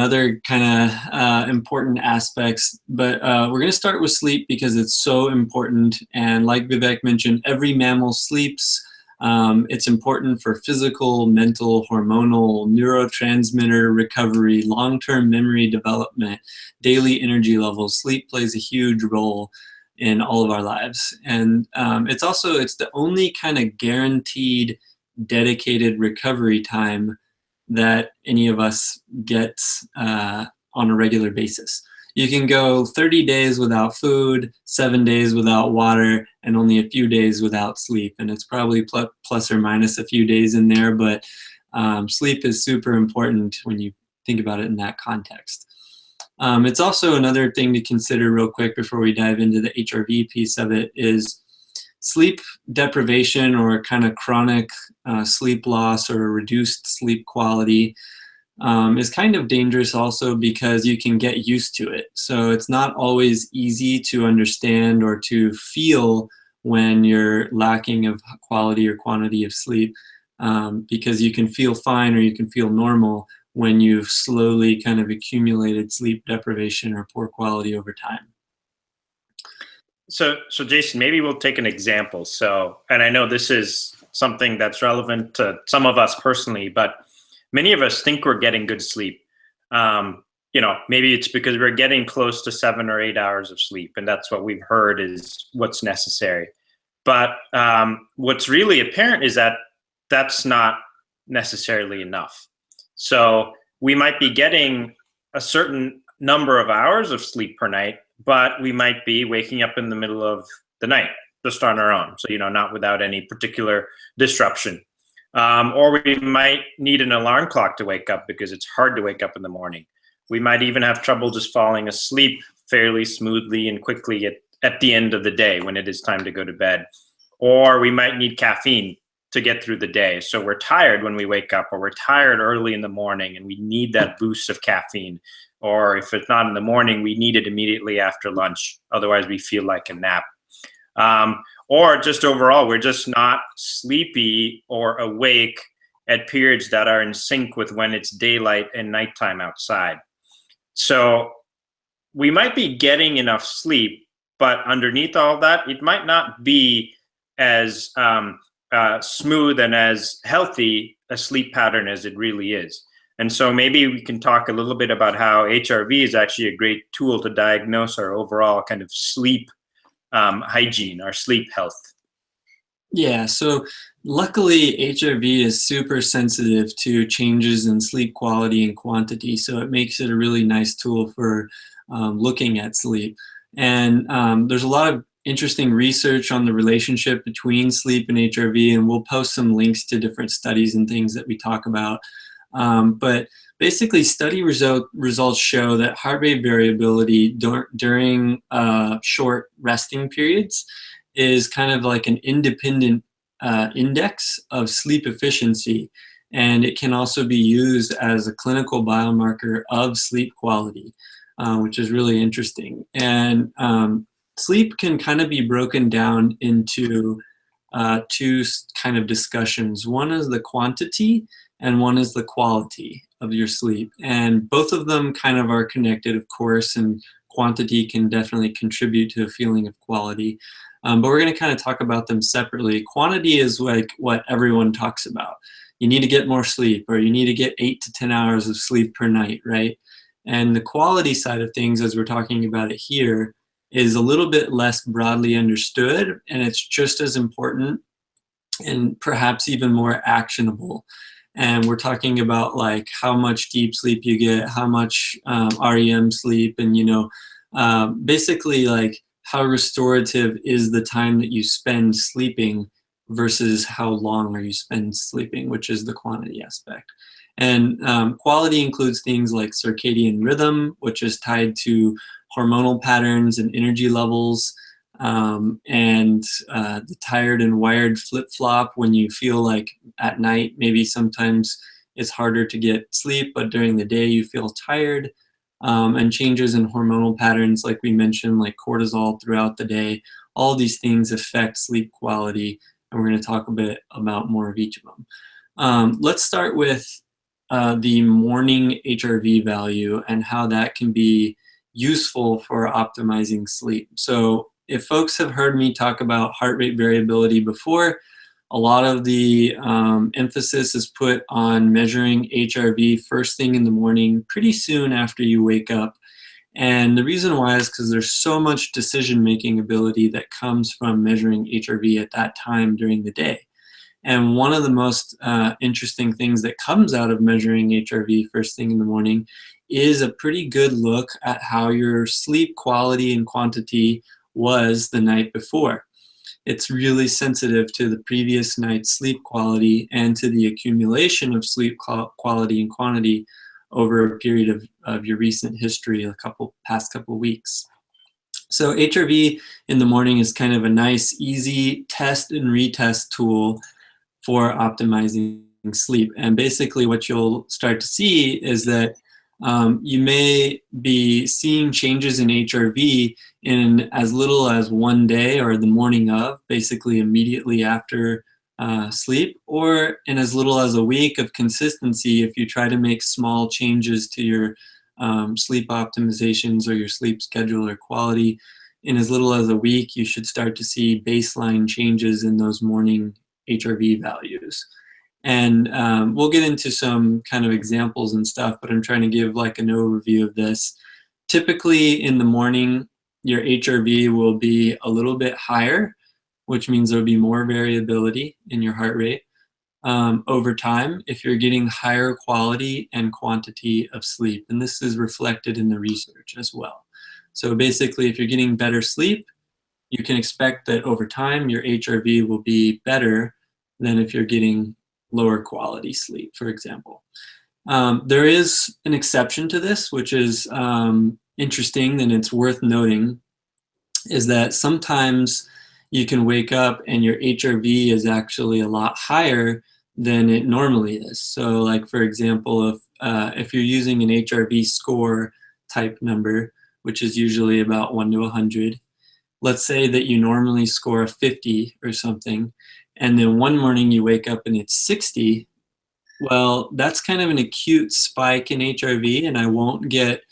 Other kind of important aspects, but we're going to start with sleep because it's so important. And like Vivek mentioned, every mammal sleeps. It's important for physical, mental, hormonal, neurotransmitter recovery, long-term memory development, daily energy levels. Sleep plays a huge role in all of our lives. And it's the only kind of guaranteed, dedicated recovery time that any of us get on a regular basis. You can go 30 days without food, 7 days without water, and only a few days without sleep. And it's probably plus or minus a few days in there, but sleep is super important when you think about it in that context. It's also another thing to consider real quick before we dive into the HRV piece of it is sleep deprivation or kind of chronic sleep loss or reduced sleep quality is kind of dangerous also because you can get used to it. So it's not always easy to understand or to feel when you're lacking of quality or quantity of sleep because you can feel fine or you can feel normal when you've slowly kind of accumulated sleep deprivation or poor quality over time. So Jason, maybe we'll take an example. And I know this is something that's relevant to some of us personally, but many of us think we're getting good sleep. Maybe it's because we're getting close to 7 or 8 hours of sleep, and that's what we've heard is what's necessary. But what's really apparent is that that's not necessarily enough. So we might be getting a certain number of hours of sleep per night, but we might be waking up in the middle of the night just on our own. So, not without any particular disruption. Or we might need an alarm clock to wake up because it's hard to wake up in the morning. We might even have trouble just falling asleep fairly smoothly and quickly at the end of the day when it is time to go to bed. Or we might need caffeine to get through the day. So we're tired when we wake up, or we're tired early in the morning and we need that boost of caffeine. Or if it's not in the morning, we need it immediately after lunch. Otherwise, we feel like a nap. Or just overall, we're just not sleepy or awake at periods that are in sync with when it's daylight and nighttime outside. So we might be getting enough sleep, but underneath all that, it might not be as smooth and as healthy a sleep pattern as it really is. And so maybe we can talk a little bit about how HRV is actually a great tool to diagnose our overall kind of sleep hygiene, our sleep health. Yeah, so luckily HRV is super sensitive to changes in sleep quality and quantity, so it makes it a really nice tool for looking at sleep. And there's a lot of interesting research on the relationship between sleep and HRV, and we'll post some links to different studies and things that we talk about. But basically, study results show that heart rate variability during short resting periods is kind of like an independent index of sleep efficiency, and it can also be used as a clinical biomarker of sleep quality, which is really interesting. And sleep can kind of be broken down into two kind of discussions. One is the quantity and one is the quality of your sleep. And both of them kind of are connected, of course, and quantity can definitely contribute to a feeling of quality. But we're going to kind of talk about them separately. Quantity is like what everyone talks about. You need to get more sleep, or you need to get 8 to 10 hours of sleep per night, right? And the quality side of things, as we're talking about it here, is a little bit less broadly understood, and it's just as important and perhaps even more actionable. And we're talking about like how much deep sleep you get, how much REM sleep, and basically like how restorative is the time that you spend sleeping versus how long are you spend sleeping, which is the quantity aspect. And quality includes things like circadian rhythm, which is tied to hormonal patterns and energy levels, and the tired and wired flip-flop when you feel like at night maybe sometimes it's harder to get sleep, but during the day you feel tired, and changes in hormonal patterns like we mentioned, like cortisol throughout the day. All these things affect sleep quality, and we're going to talk a bit about more of each of them. Let's start with the morning HRV value and how that can be useful for optimizing sleep. So if folks have heard me talk about heart rate variability before, a lot of the emphasis is put on measuring HRV first thing in the morning, pretty soon after you wake up. And the reason why is because there's so much decision-making ability that comes from measuring HRV at that time during the day. And one of the most interesting things that comes out of measuring HRV first thing in the morning is a pretty good look at how your sleep quality and quantity was the night before. It's really sensitive to the previous night's sleep quality and to the accumulation of sleep quality and quantity over a period of your recent history, past couple weeks. So HRV in the morning is kind of a nice, easy test and retest tool for optimizing sleep. And basically what you'll start to see is that you may be seeing changes in HRV in as little as one day or the morning of, basically immediately after sleep, or in as little as a week of consistency if you try to make small changes to your sleep optimizations or your sleep schedule or quality. In as little as a week, you should start to see baseline changes in those morning HRV values. And we'll get into some kind of examples and stuff, but I'm trying to give like an overview of this. Typically in the morning, your HRV will be a little bit higher, which means there'll be more variability in your heart rate. Over time, if you're getting higher quality and quantity of sleep, and this is reflected in the research as well. So basically, if you're getting better sleep, you can expect that over time your HRV will be better than if you're getting lower quality sleep, for example. There is an exception to this, which is interesting and it's worth noting, is that sometimes you can wake up and your HRV is actually a lot higher than it normally is. So like, for example, if you're using an HRV score type number, which is usually about 1 to 100, let's say that you normally score a 50 or something, and then one morning you wake up and it's 60, well, that's kind of an acute spike in HRV, and I won't get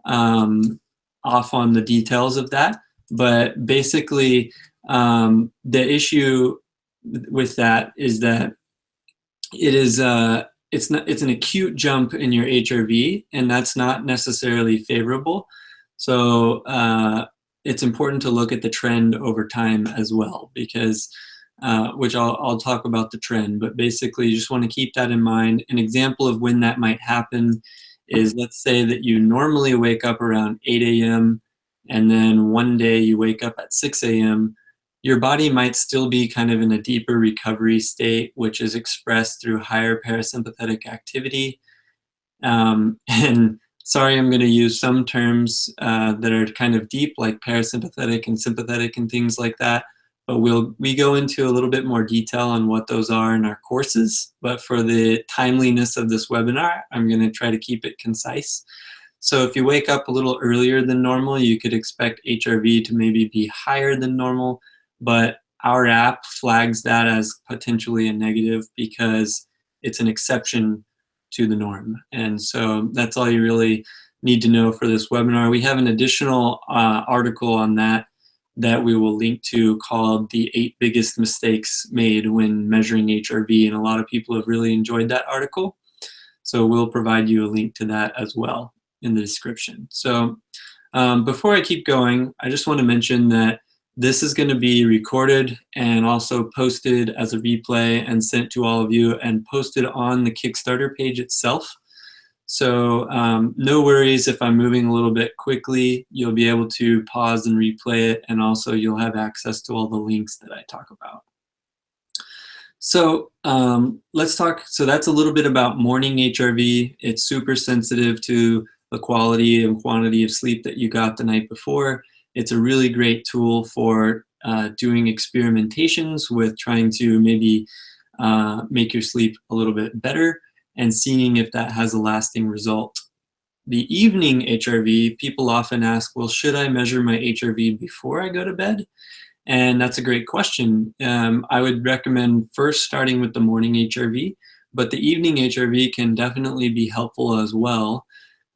off on the details of that. But basically, the issue with that is that it is it's an acute jump in your HRV, and that's not necessarily favorable. So it's important to look at the trend over time as well, because which I'll talk about the trend, but basically you just want to keep that in mind. An example of when that might happen is, let's say that you normally wake up around 8 a.m. and then one day you wake up at 6 a.m. Your body might still be kind of in a deeper recovery state, which is expressed through higher parasympathetic activity. And sorry, I'm going to use some terms that are kind of deep, like parasympathetic and sympathetic and things like that. But we go into a little bit more detail on what those are in our courses. But for the timeliness of this webinar, I'm going to try to keep it concise. So if you wake up a little earlier than normal, you could expect HRV to maybe be higher than normal. But our app flags that as potentially a negative because it's an exception to the norm. And so that's all you really need to know for this webinar. We have an additional article on that we will link to, called The 8 Biggest Mistakes Made When Measuring HRV, and a lot of people have really enjoyed that article. So we'll provide you a link to that as well in the description. So before I keep going, I just want to mention that this is going to be recorded and also posted as a replay and sent to all of you and posted on the Kickstarter page itself. So no worries if I'm moving a little bit quickly. You'll be able to pause and replay it, and also you'll have access to all the links that I talk about. So let's talk. So that's a little bit about morning HRV. It's super sensitive to the quality and quantity of sleep that you got the night before. It's a really great tool for doing experimentations with trying to maybe make your sleep a little bit better and seeing if that has a lasting result. The evening HRV, people often ask, well, should I measure my HRV before I go to bed? And that's a great question. I would recommend first starting with the morning HRV, but the evening HRV can definitely be helpful as well.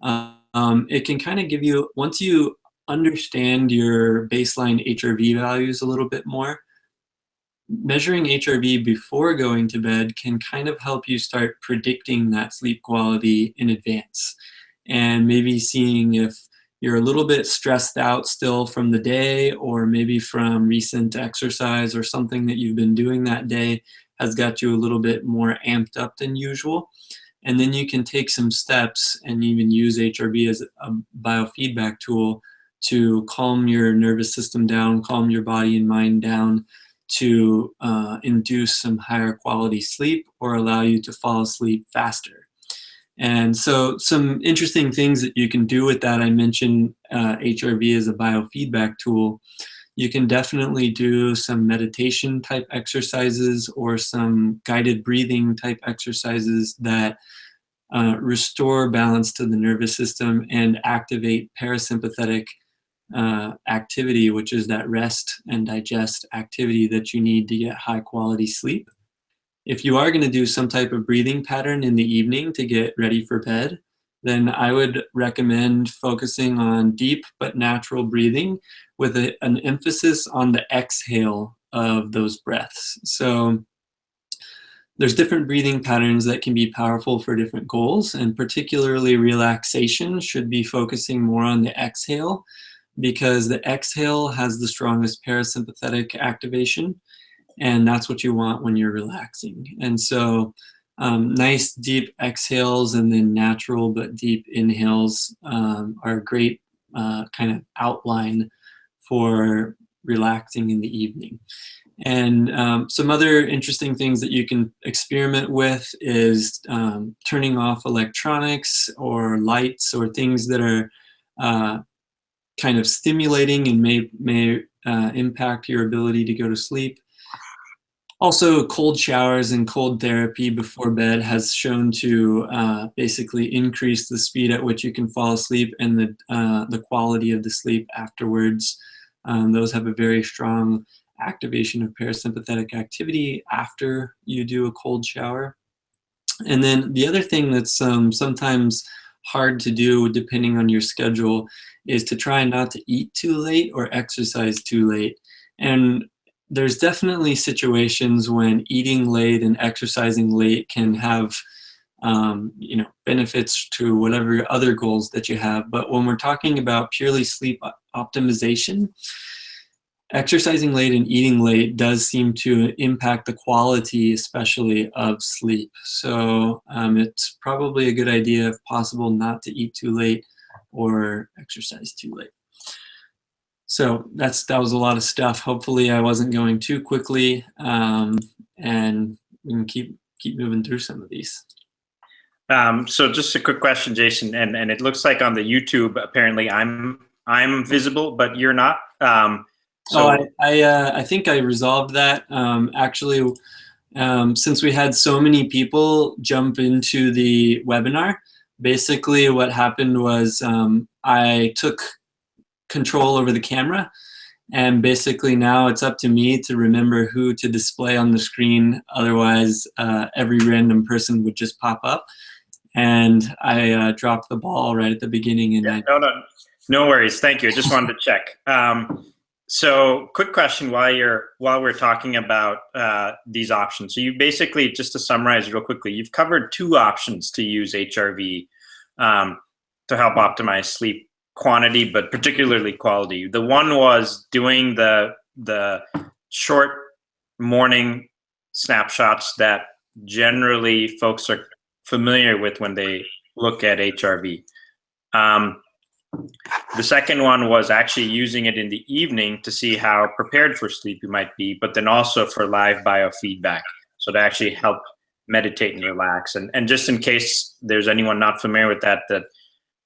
It can kind of give you, once you understand your baseline HRV values a little bit more, measuring HRV before going to bed can kind of help you start predicting that sleep quality in advance, and maybe seeing if you're a little bit stressed out still from the day, or maybe from recent exercise or something that you've been doing that day has got you a little bit more amped up than usual. And then you can take some steps and even use HRV as a biofeedback tool to calm your nervous system down, calm your body and mind down, to induce some higher quality sleep or allow you to fall asleep faster. And so some interesting things that you can do with that, I mentioned HRV as a biofeedback tool. You can definitely do some meditation type exercises or some guided breathing type exercises that restore balance to the nervous system and activate parasympathetic activity, which is that rest and digest activity that you need to get high quality sleep. If you are going to do some type of breathing pattern in the evening to get ready for bed, then I would recommend focusing on deep but natural breathing with an emphasis on the exhale of those breaths. So there's different breathing patterns that can be powerful for different goals, and particularly relaxation should be focusing more on the exhale, because the exhale has the strongest parasympathetic activation, and that's what you want when you're relaxing. And so nice deep exhales and then natural but deep inhales are a great kind of outline for relaxing in the evening. And some other interesting things that you can experiment with is turning off electronics or lights or things that are kind of stimulating and may impact your ability to go to sleep. Also, cold showers and cold therapy before bed has shown to basically increase the speed at which you can fall asleep and the quality of the sleep afterwards. Those have a very strong activation of parasympathetic activity after you do a cold shower. And then the other thing that's sometimes hard to do depending on your schedule is to try not to eat too late or exercise too late. And there's definitely situations when eating late and exercising late can have benefits to whatever other goals that you have. But when we're talking about purely sleep optimization, exercising late and eating late does seem to impact the quality, especially of sleep. So it's probably a good idea, if possible, not to eat too late or exercise too late. So that was a lot of stuff. Hopefully I wasn't going too quickly, and we can keep moving through some of these. So just a quick question, Jason, and it looks like on the YouTube, apparently I'm visible, but you're not. I think I resolved that. Actually, since we had so many people jump into the webinar, basically what happened was I took control over the camera, and basically now it's up to me to remember who to display on the screen. Otherwise, every random person would just pop up, and I dropped the ball right at the beginning. And no worries. Thank you. I just wanted to check. So quick question while we're talking about these options. So you basically, just to summarize real quickly, you've covered two options to use HRV to help optimize sleep quantity, but particularly quality. The one was doing the short morning snapshots that generally folks are familiar with when they look at HRV. The second one was actually using it in the evening to see how prepared for sleep you might be, but then also for live biofeedback, so to actually help meditate and relax. And just in case there's anyone not familiar with that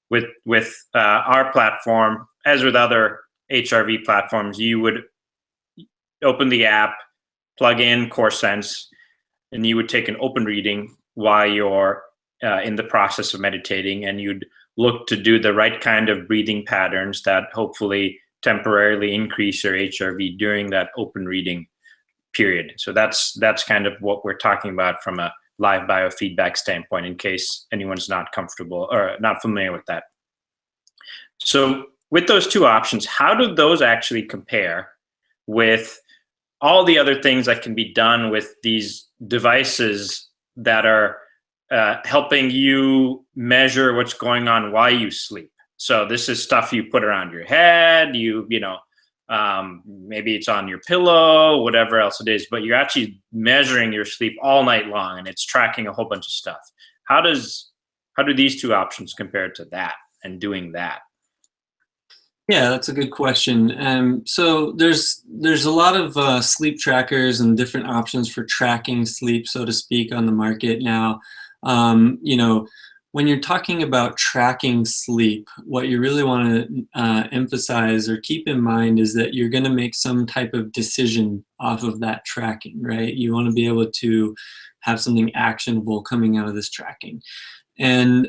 with our platform, as with other HRV platforms, you would open the app, plug in CoreSense, and you would take an open reading while you're in the process of meditating, and you'd look to do the right kind of breathing patterns that hopefully temporarily increase your HRV during that open reading period. So that's kind of what we're talking about from a live biofeedback standpoint, in case anyone's not comfortable or not familiar with that. So with those two options, how do those actually compare with all the other things that can be done with these devices that are helping you measure what's going on while you sleep? So this is stuff you put around your head, maybe it's on your pillow, whatever else it is, but you're actually measuring your sleep all night long, and it's tracking a whole bunch of stuff. How do these two options compare to that and doing that? Yeah, that's a good question. So there's a lot of sleep trackers and different options for tracking sleep, so to speak, on the market now. When you're talking about tracking sleep, what you really want to emphasize or keep in mind is that you're going to make some type of decision off of that tracking, right? You want to be able to have something actionable coming out of this tracking. And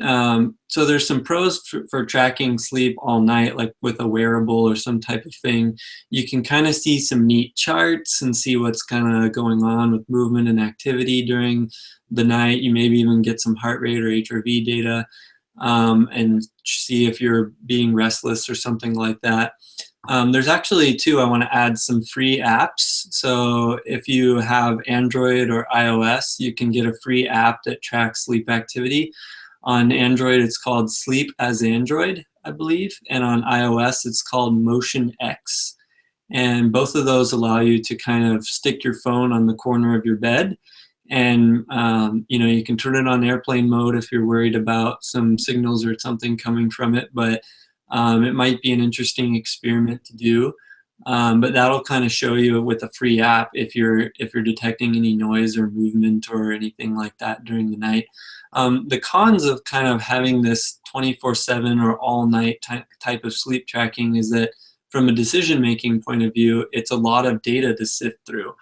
so there's some pros for tracking sleep all night, like with a wearable or some type of thing. You can kind of see some neat charts and see what's kind of going on with movement and activity during the night. You maybe even get some heart rate or HRV data and see if you're being restless or something like that. There's actually, too, I want to add some free apps. So if you have Android or iOS, you can get a free app that tracks sleep activity. On Android, it's called Sleep as Android, I believe. And on iOS, it's called Motion X. And both of those allow you to kind of stick your phone on the corner of your bed. And, you can turn it on airplane mode if you're worried about some signals or something coming from it. But it might be an interesting experiment to do. But that'll kind of show you with a free app if you're detecting any noise or movement or anything like that during the night. The cons of kind of having this 24/7 or all night type of sleep tracking is that from a decision-making point of view, it's a lot of data to sift through.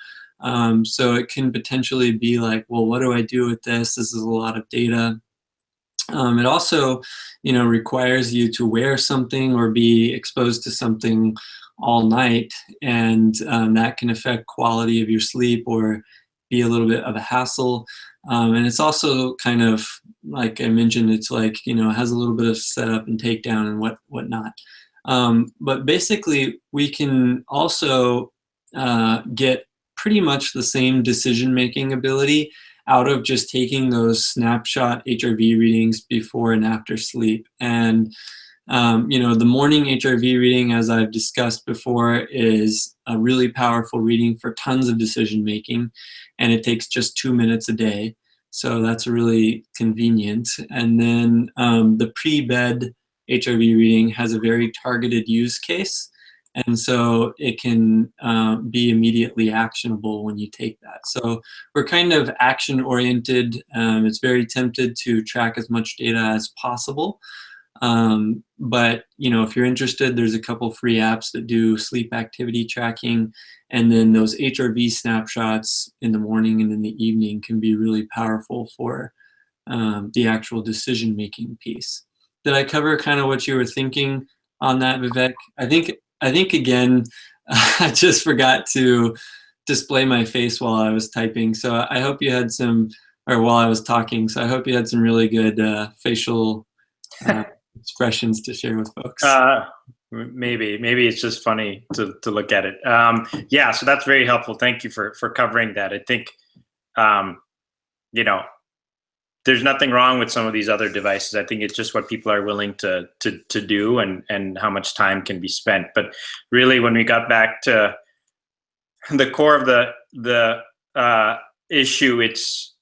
So it can potentially be like, well, what do I do with this? This is a lot of data. It also, requires you to wear something or be exposed to something all night, and that can affect quality of your sleep or be a little bit of a hassle. And it's also kind of, like I mentioned, it's like, has a little bit of setup and takedown and whatnot. But basically, we can also get pretty much the same decision-making ability out of just taking those snapshot HRV readings before and after sleep. And the morning HRV reading, as I've discussed before, is a really powerful reading for tons of decision making, and it takes just 2 minutes a day. So that's really convenient. And then the pre-bed HRV reading has a very targeted use case. And so it can be immediately actionable when you take that. So we're kind of action oriented. It's very tempted to track as much data as possible. But if you're interested, there's a couple free apps that do sleep activity tracking, and then those HRV snapshots in the morning and in the evening can be really powerful for the actual decision-making piece. Did I cover kind of what you were thinking on that, Vivek? I think again, I just forgot to display my face while I was typing. So I hope you had while I was talking. So I hope you had some really good facial expressions to share with folks. Maybe it's just funny to look at it. Yeah, so that's very helpful. Thank you for covering that. I think, there's nothing wrong with some of these other devices. I think it's just what people are willing to do and how much time can be spent. But really, when we got back to the core of the issue, it's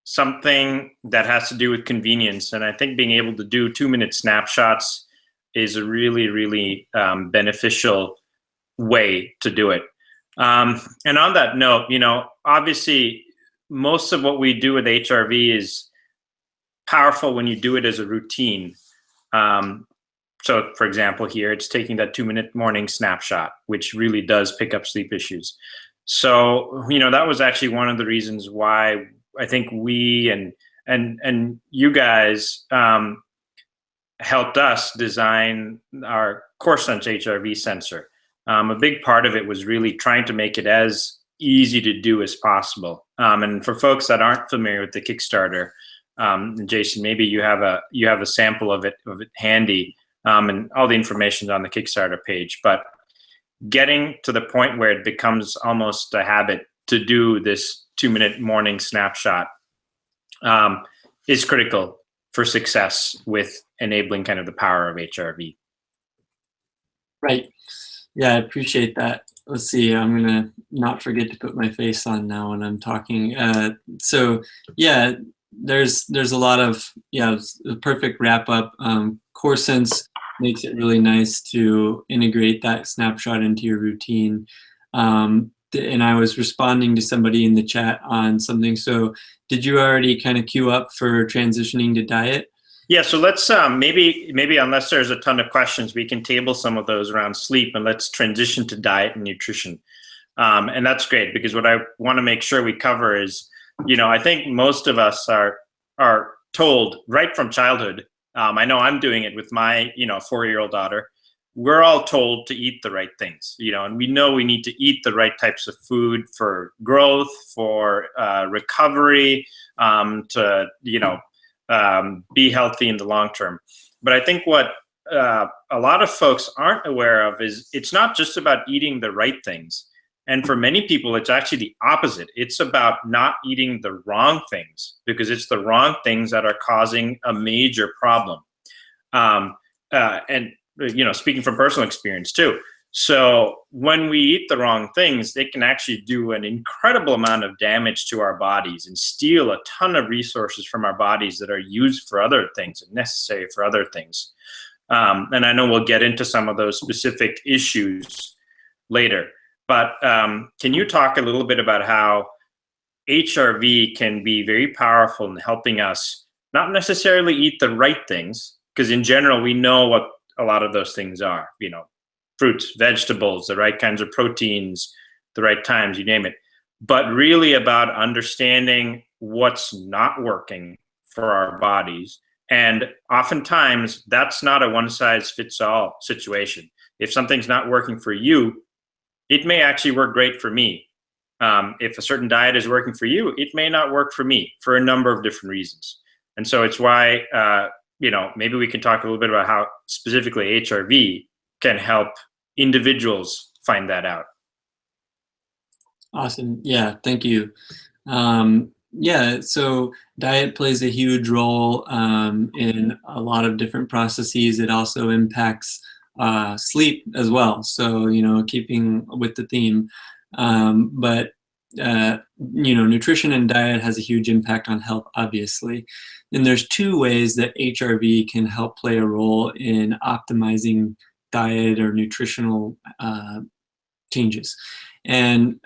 something that has to do with convenience. And I think being able to do 2-minute snapshots is a really, really beneficial way to do it. And on that note, obviously, most of what we do with HRV is powerful when you do it as a routine. So for example, here, it's taking that 2-minute morning snapshot, which really does pick up sleep issues. So, that was actually one of the reasons why I think we and you guys helped us design our CoreSense HRV sensor. A big part of it was really trying to make it as easy to do as possible. And for folks that aren't familiar with the Kickstarter, Jason, maybe you have a sample of it handy, and all the information is on the Kickstarter page. But getting to the point where it becomes almost a habit to do this 2-minute morning snapshot is critical for success with enabling kind of the power of HRV. Right. Yeah, I appreciate that. Let's see, I'm gonna not forget to put my face on now when I'm talking. So yeah, there's a lot of, yeah, a perfect wrap up. Core Sense makes it really nice to integrate that snapshot into your routine. And I was responding to somebody in the chat on something. So did you already kind of queue up for transitioning to diet? Yeah, so let's maybe unless there's a ton of questions, we can table some of those around sleep, and let's transition to diet and nutrition. And that's great, because what I want to make sure we cover is, I think most of us are told right from childhood. I know I'm doing it with my 4-year-old daughter. We're all told to eat the right things, and we know we need to eat the right types of food for growth, for recovery, to be healthy in the long term. But I think what a lot of folks aren't aware of is it's not just about eating the right things. And for many people, it's actually the opposite. It's about not eating the wrong things, because it's the wrong things that are causing a major problem. And speaking from personal experience too. So when we eat the wrong things, they can actually do an incredible amount of damage to our bodies and steal a ton of resources from our bodies that are used for other things and necessary for other things. And I know we'll get into some of those specific issues later. But can you talk a little bit about how HRV can be very powerful in helping us not necessarily eat the right things, because in general, we know what a lot of those things are, fruits, vegetables, the right kinds of proteins, the right times, you name it, but really about understanding what's not working for our bodies. And oftentimes that's not a one-size-fits-all situation. If something's not working for you, it may actually work great for me. If a certain diet is working for you, it may not work for me for a number of different reasons. And so it's why, maybe we can talk a little bit about how specifically HRV can help individuals find that out. Awesome. Yeah, thank you. Yeah, so diet plays a huge role in a lot of different processes. It also impacts sleep as well. So, keeping with the theme. But nutrition and diet has a huge impact on health, obviously. And there's 2 ways that HRV can help play a role in optimizing diet or nutritional changes, and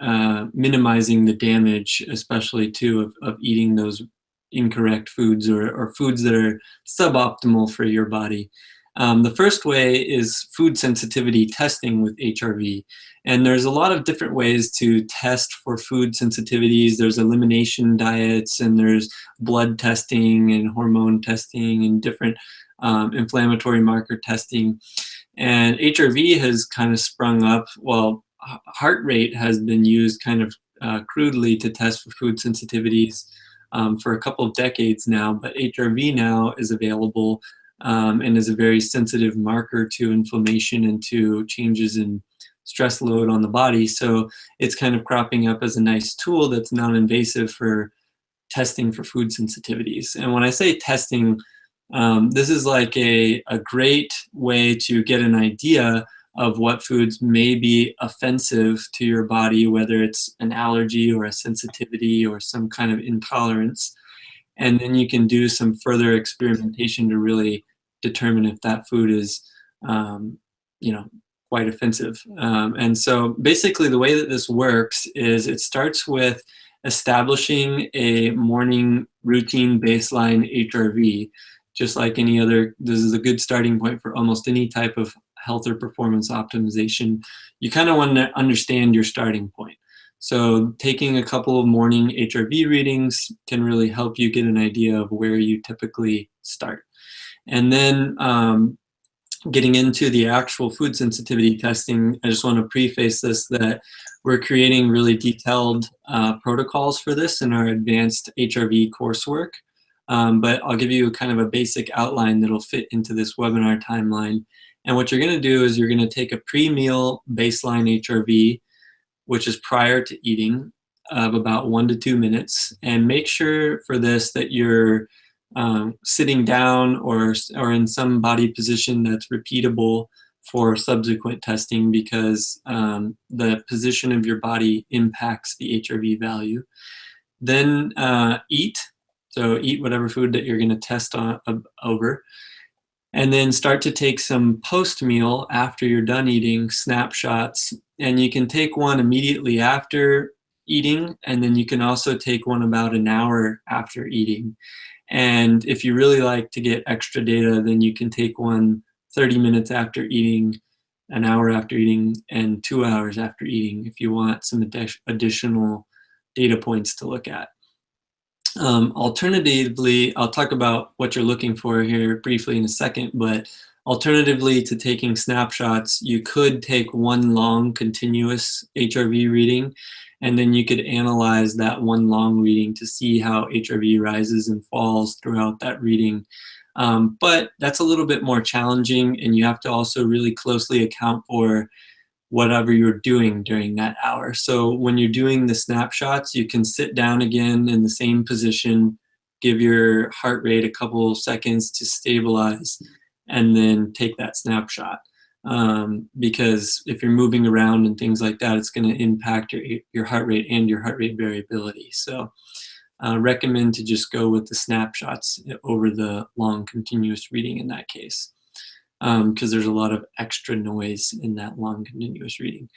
minimizing the damage, especially too, of eating those incorrect foods or foods that are suboptimal for your body. The first way is food sensitivity testing with HRV. And there's a lot of different ways to test for food sensitivities. There's elimination diets, and there's blood testing and hormone testing and different inflammatory marker testing. And HRV has kind of sprung up. Well, heart rate has been used kind of crudely to test for food sensitivities for a couple of decades now, but HRV now is available and is a very sensitive marker to inflammation and to changes in stress load on the body. So it's kind of cropping up as a nice tool that's non-invasive for testing for food sensitivities. And when I say testing, this is like a great way to get an idea of what foods may be offensive to your body, whether it's an allergy or a sensitivity or some kind of intolerance. And then you can do some further experimentation to really determine if that food is, quite offensive. And so basically the way that this works is it starts with establishing a morning routine baseline HRV, just like any other. This is a good starting point for almost any type of health or performance optimization. You kind of want to understand your starting point. So taking a couple of morning HRV readings can really help you get an idea of where you typically start. And then getting into the actual food sensitivity testing, I just want to preface this that we're creating really detailed protocols for this in our advanced HRV coursework. But I'll give you kind of a basic outline that'll fit into this webinar timeline. And what you're going to do is you're going to take a pre-meal baseline HRV, which is prior to eating, of about 1 to 2 minutes, and make sure for this that you're sitting down or in some body position that's repeatable for subsequent testing, because the position of your body impacts the HRV value. Then eat. So eat whatever food that you're going to test over. And then start to take some post-meal after you're done eating snapshots. And you can take one immediately after eating, and then you can also take one about an hour after eating. And if you really like to get extra data, then you can take one 30 minutes after eating, an hour after eating, and 2 hours after eating if you want some additional data points to look at. Alternatively, I'll talk about what you're looking for here briefly in a second, but alternatively to taking snapshots, you could take one long continuous HRV reading, and then you could analyze that one long reading to see how HRV rises and falls throughout that reading. But that's a little bit more challenging, and you have to also really closely account for whatever you're doing during that hour. So when you're doing the snapshots, you can sit down again in the same position, give your heart rate a couple seconds to stabilize, and then take that snapshot. Because if you're moving around and things like that, it's going to impact your heart rate and your heart rate variability. So recommend to just go with the snapshots over the long continuous reading in that case, because there's a lot of extra noise in that long continuous reading.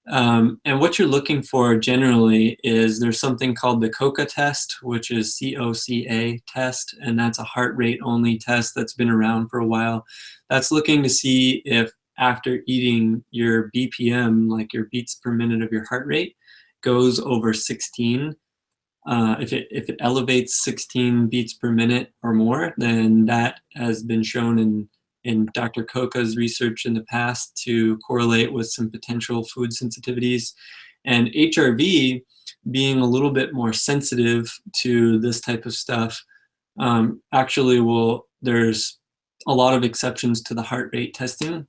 And what you're looking for generally is there's something called the COCA test, which is COCA test, and that's a heart rate only test that's been around for a while. That's looking to see if after eating your BPM, like your beats per minute of your heart rate, goes over 16. If it elevates 16 beats per minute or more, then that has been shown in Dr. Coca's research in the past to correlate with some potential food sensitivities. And HRV, being a little bit more sensitive to this type of stuff, actually there's a lot of exceptions to the heart rate testing.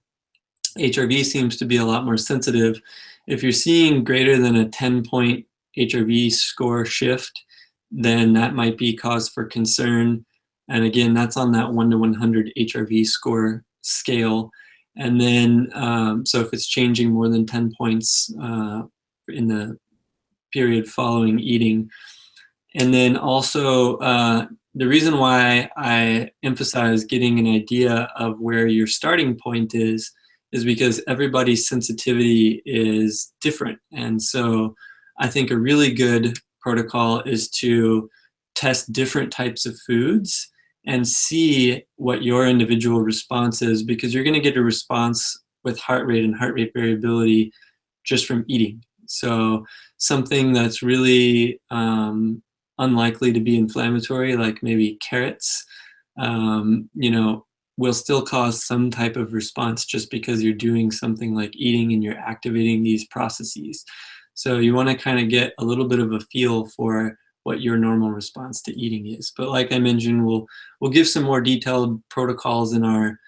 HRV seems to be a lot more sensitive. If you're seeing greater than a 10-point HRV score shift, then that might be cause for concern. And again, that's on that 1 to 100 HRV score scale. And then, so if it's changing more than 10 points in the period following eating. And then also, the reason why I emphasize getting an idea of where your starting point is because everybody's sensitivity is different. And so I think a really good protocol is to test different types of foods and see what your individual response is, because you're going to get a response with heart rate and heart rate variability just from eating. So something that's really unlikely to be inflammatory, like maybe carrots, will still cause some type of response just because you're doing something like eating and you're activating these processes. So you want to kind of get a little bit of a feel for what your normal response to eating is. But like I mentioned, we'll give some more detailed protocols in our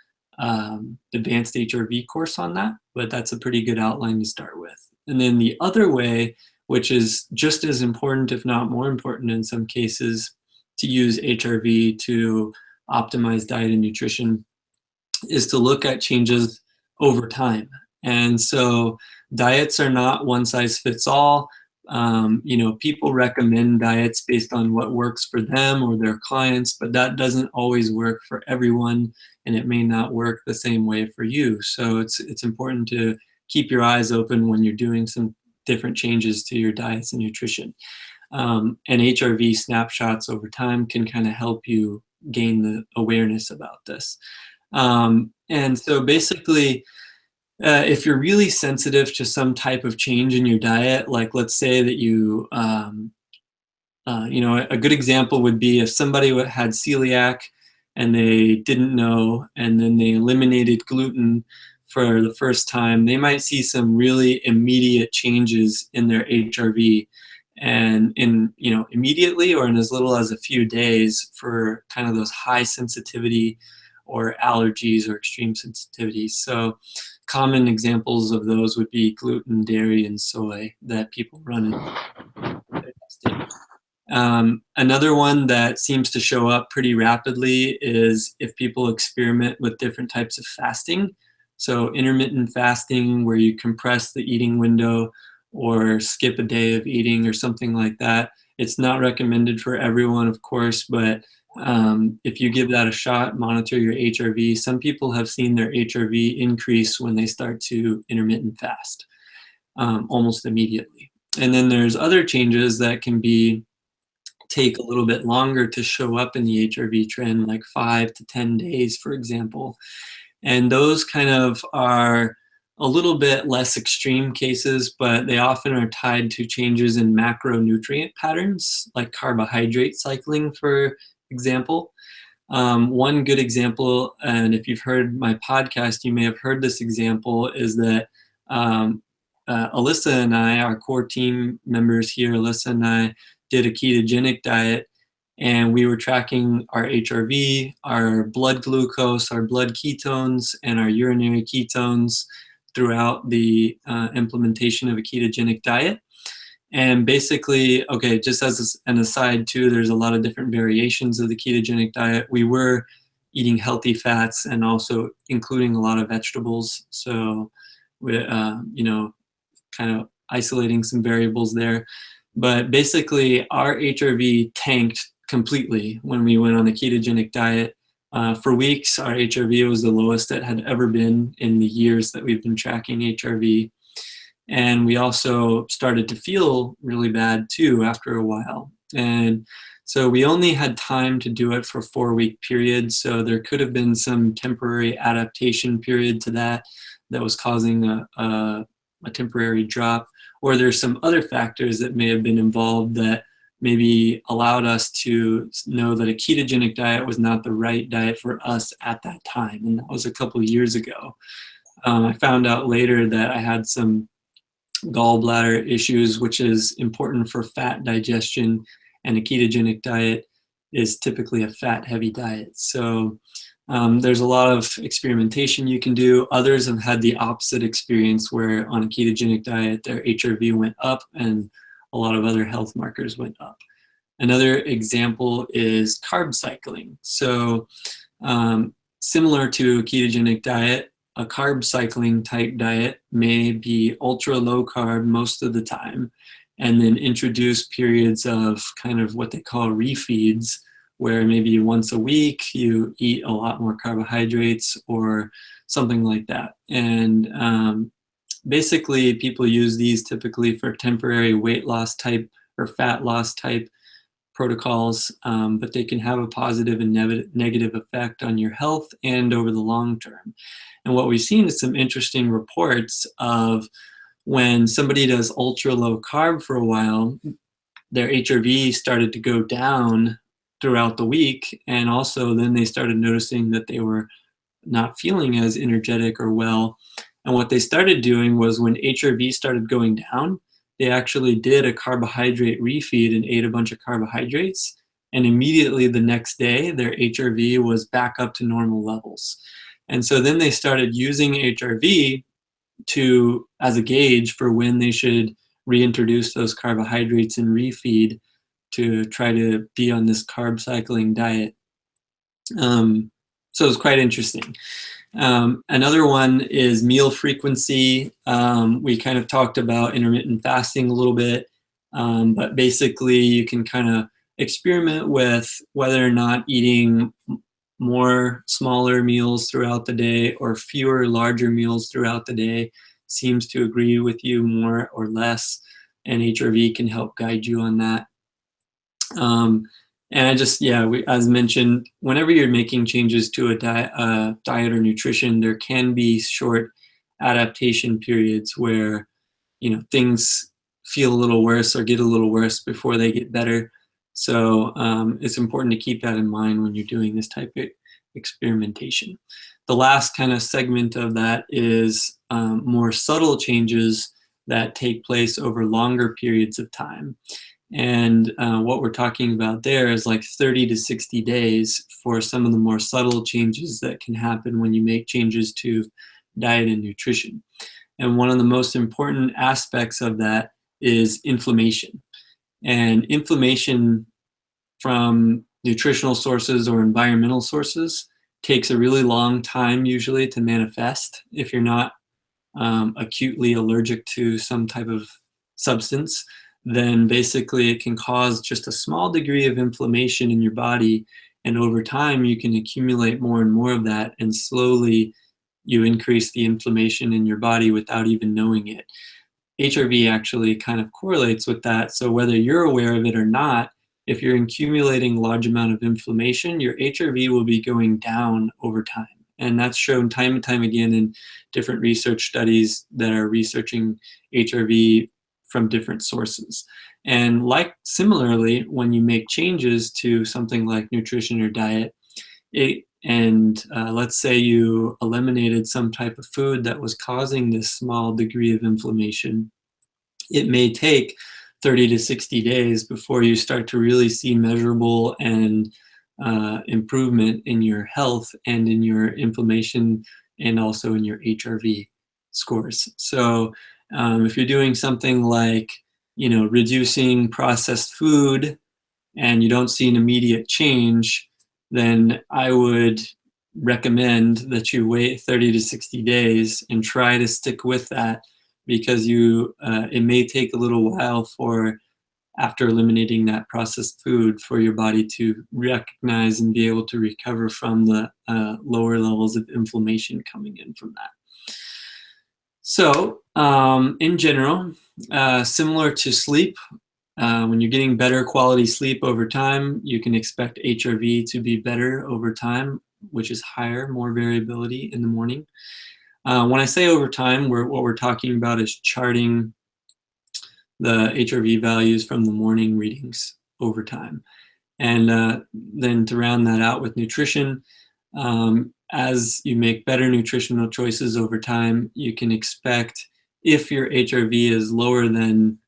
advanced HRV course on that, but that's a pretty good outline to start with. And then the other way, which is just as important, if not more important in some cases, to use HRV to optimize diet and nutrition, is to look at changes over time. And so diets are not one size fits all. People recommend diets based on what works for them or their clients, but that doesn't always work for everyone, and it may not work the same way for you. So it's important to keep your eyes open when you're doing some different changes to your diets and nutrition. And HRV snapshots over time can kind of help you gain the awareness about this. And so basically, if you're really sensitive to some type of change in your diet, like let's say that a good example would be if somebody had celiac and they didn't know, and then they eliminated gluten for the first time, they might see some really immediate changes in their HRV, and in, immediately or in as little as a few days for kind of those high sensitivity or allergies or extreme sensitivities. So common examples of those would be gluten, dairy, and soy that people run into their testing. Another one that seems to show up pretty rapidly is if people experiment with different types of fasting. So intermittent fasting, where you compress the eating window or skip a day of eating or something like that. It's not recommended for everyone, of course, but if you give that a shot, monitor your HRV. Some people have seen their HRV increase when they start to intermittent fast, almost immediately. And then there's other changes that can take a little bit longer to show up in the HRV trend, like 5 to 10 days, for example. And those kind of are a little bit less extreme cases, but they often are tied to changes in macronutrient patterns, like carbohydrate cycling, for example. One good example, and if you've heard my podcast, you may have heard this example, is that Alyssa and I, our core team members here, Alyssa and I, did a ketogenic diet, and we were tracking our HRV, our blood glucose, our blood ketones, and our urinary ketones throughout the implementation of a ketogenic diet. And basically, okay, just as an aside too, there's a lot of different variations of the ketogenic diet. We were eating healthy fats and also including a lot of vegetables. So, we, kind of isolating some variables there. But basically, our HRV tanked completely when we went on the ketogenic diet. For weeks, our HRV was the lowest it had ever been in the years that we've been tracking HRV. And we also started to feel really bad too after a while. And so we only had time to do it for 4-week periods. So there could have been some temporary adaptation period to that was causing a temporary drop. Or there's some other factors that may have been involved that maybe allowed us to know that a ketogenic diet was not the right diet for us at that time. And that was a couple of years ago. I found out later that I had some gallbladder issues, which is important for fat digestion, and a ketogenic diet is typically a fat-heavy diet. So there's a lot of experimentation you can do. Others have had the opposite experience where on a ketogenic diet, their HRV went up and a lot of other health markers went up. Another example is carb cycling. So similar to a ketogenic diet, a carb cycling type diet may be ultra low carb most of the time, and then introduce periods of kind of what they call refeeds, where maybe once a week you eat a lot more carbohydrates or something like that. And basically people use these typically for temporary weight loss type or fat loss type protocols, but they can have a positive and negative effect on your health and over the long term. And what we've seen is some interesting reports of when somebody does ultra low carb for a while, their HRV started to go down throughout the week. And also then they started noticing that they were not feeling as energetic or well. And what they started doing was when HRV started going down, they actually did a carbohydrate refeed and ate a bunch of carbohydrates. And immediately the next day, their HRV was back up to normal levels. And so then they started using HRV as a gauge for when they should reintroduce those carbohydrates and refeed to try to be on this carb cycling diet. So it's quite interesting. Another one is meal frequency. We kind of talked about intermittent fasting a little bit, but basically you can kind of experiment with whether or not eating more smaller meals throughout the day or fewer larger meals throughout the day seems to agree with you more or less, and HRV can help guide you on that. And as mentioned, whenever you're making changes to a diet or nutrition, there can be short adaptation periods where, things feel a little worse or get a little worse before they get better. So it's important to keep that in mind when you're doing this type of experimentation. The last kind of segment of that is more subtle changes that take place over longer periods of time. And what we're talking about there is like 30 to 60 days for some of the more subtle changes that can happen when you make changes to diet and nutrition. And one of the most important aspects of that is inflammation. And inflammation from nutritional sources or environmental sources takes a really long time usually to manifest if you're not acutely allergic to some type of substance. Then basically it can cause just a small degree of inflammation in your body, and over time you can accumulate more and more of that, and slowly you increase the inflammation in your body without even knowing it. HRV actually kind of correlates with that, so whether you're aware of it or not, if you're accumulating a large amount of inflammation, your HRV will be going down over time. And that's shown time and time again in different research studies that are researching HRV from different sources. And like similarly, when you make changes to something like nutrition or diet, let's say you eliminated some type of food that was causing this small degree of inflammation, it may take 30 to 60 days before you start to really see measurable and improvement in your health and in your inflammation and also in your HRV scores. So if you're doing something like, reducing processed food and you don't see an immediate change, then I would recommend that you wait 30 to 60 days and try to stick with that, because it may take a little while after eliminating that processed food for your body to recognize and be able to recover from the lower levels of inflammation coming in from that. So in general, similar to sleep, when you're getting better quality sleep over time, you can expect HRV to be better over time, which is higher, more variability in the morning. When I say over time, what we're talking about is charting the HRV values from the morning readings over time. And then to round that out with nutrition, as you make better nutritional choices over time, you can expect, if your HRV is lower than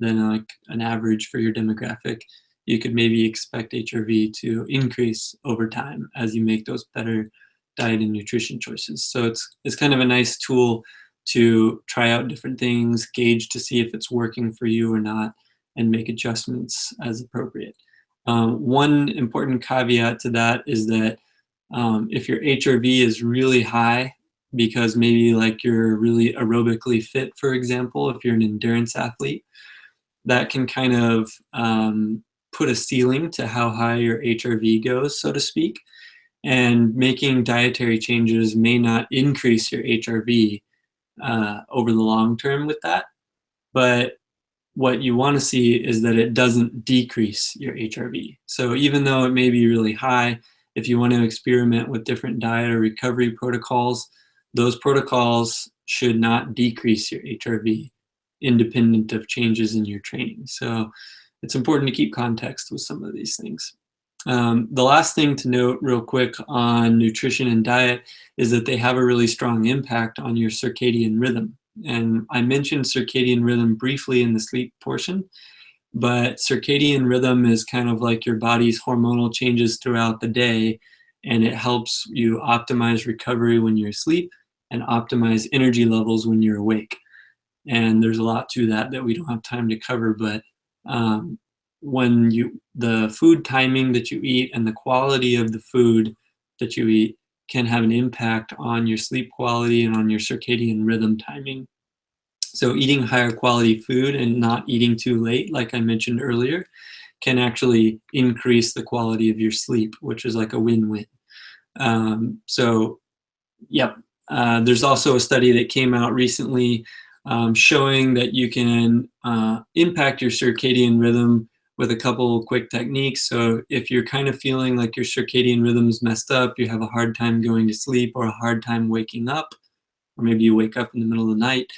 like an average for your demographic, you could maybe expect HRV to increase over time as you make those better diet and nutrition choices. So it's kind of a nice tool to try out different things, gauge to see if it's working for you or not, and make adjustments as appropriate. One important caveat to that is that if your HRV is really high, because maybe like you're really aerobically fit, for example, if you're an endurance athlete, that can kind of put a ceiling to how high your HRV goes, so to speak. And making dietary changes may not increase your HRV over the long term with that. But what you want to see is that it doesn't decrease your HRV. So even though it may be really high, if you want to experiment with different diet or recovery protocols, those protocols should not decrease your HRV independent of changes in your training. So it's important to keep context with some of these things. The last thing to note real quick on nutrition and diet is that they have a really strong impact on your circadian rhythm. And I mentioned circadian rhythm briefly in the sleep portion, but circadian rhythm is kind of like your body's hormonal changes throughout the day, and it helps you optimize recovery when you're asleep and optimize energy levels when you're awake. And there's a lot to that we don't have time to cover, but the food timing that you eat and the quality of the food that you eat can have an impact on your sleep quality and on your circadian rhythm timing. So eating higher quality food and not eating too late, like I mentioned earlier, can actually increase the quality of your sleep, which is like a win-win. There's also a study that came out recently showing that you can impact your circadian rhythm with a couple quick techniques. So if you're kind of feeling like your circadian rhythm's messed up, you have a hard time going to sleep or a hard time waking up, or maybe you wake up in the middle of the night,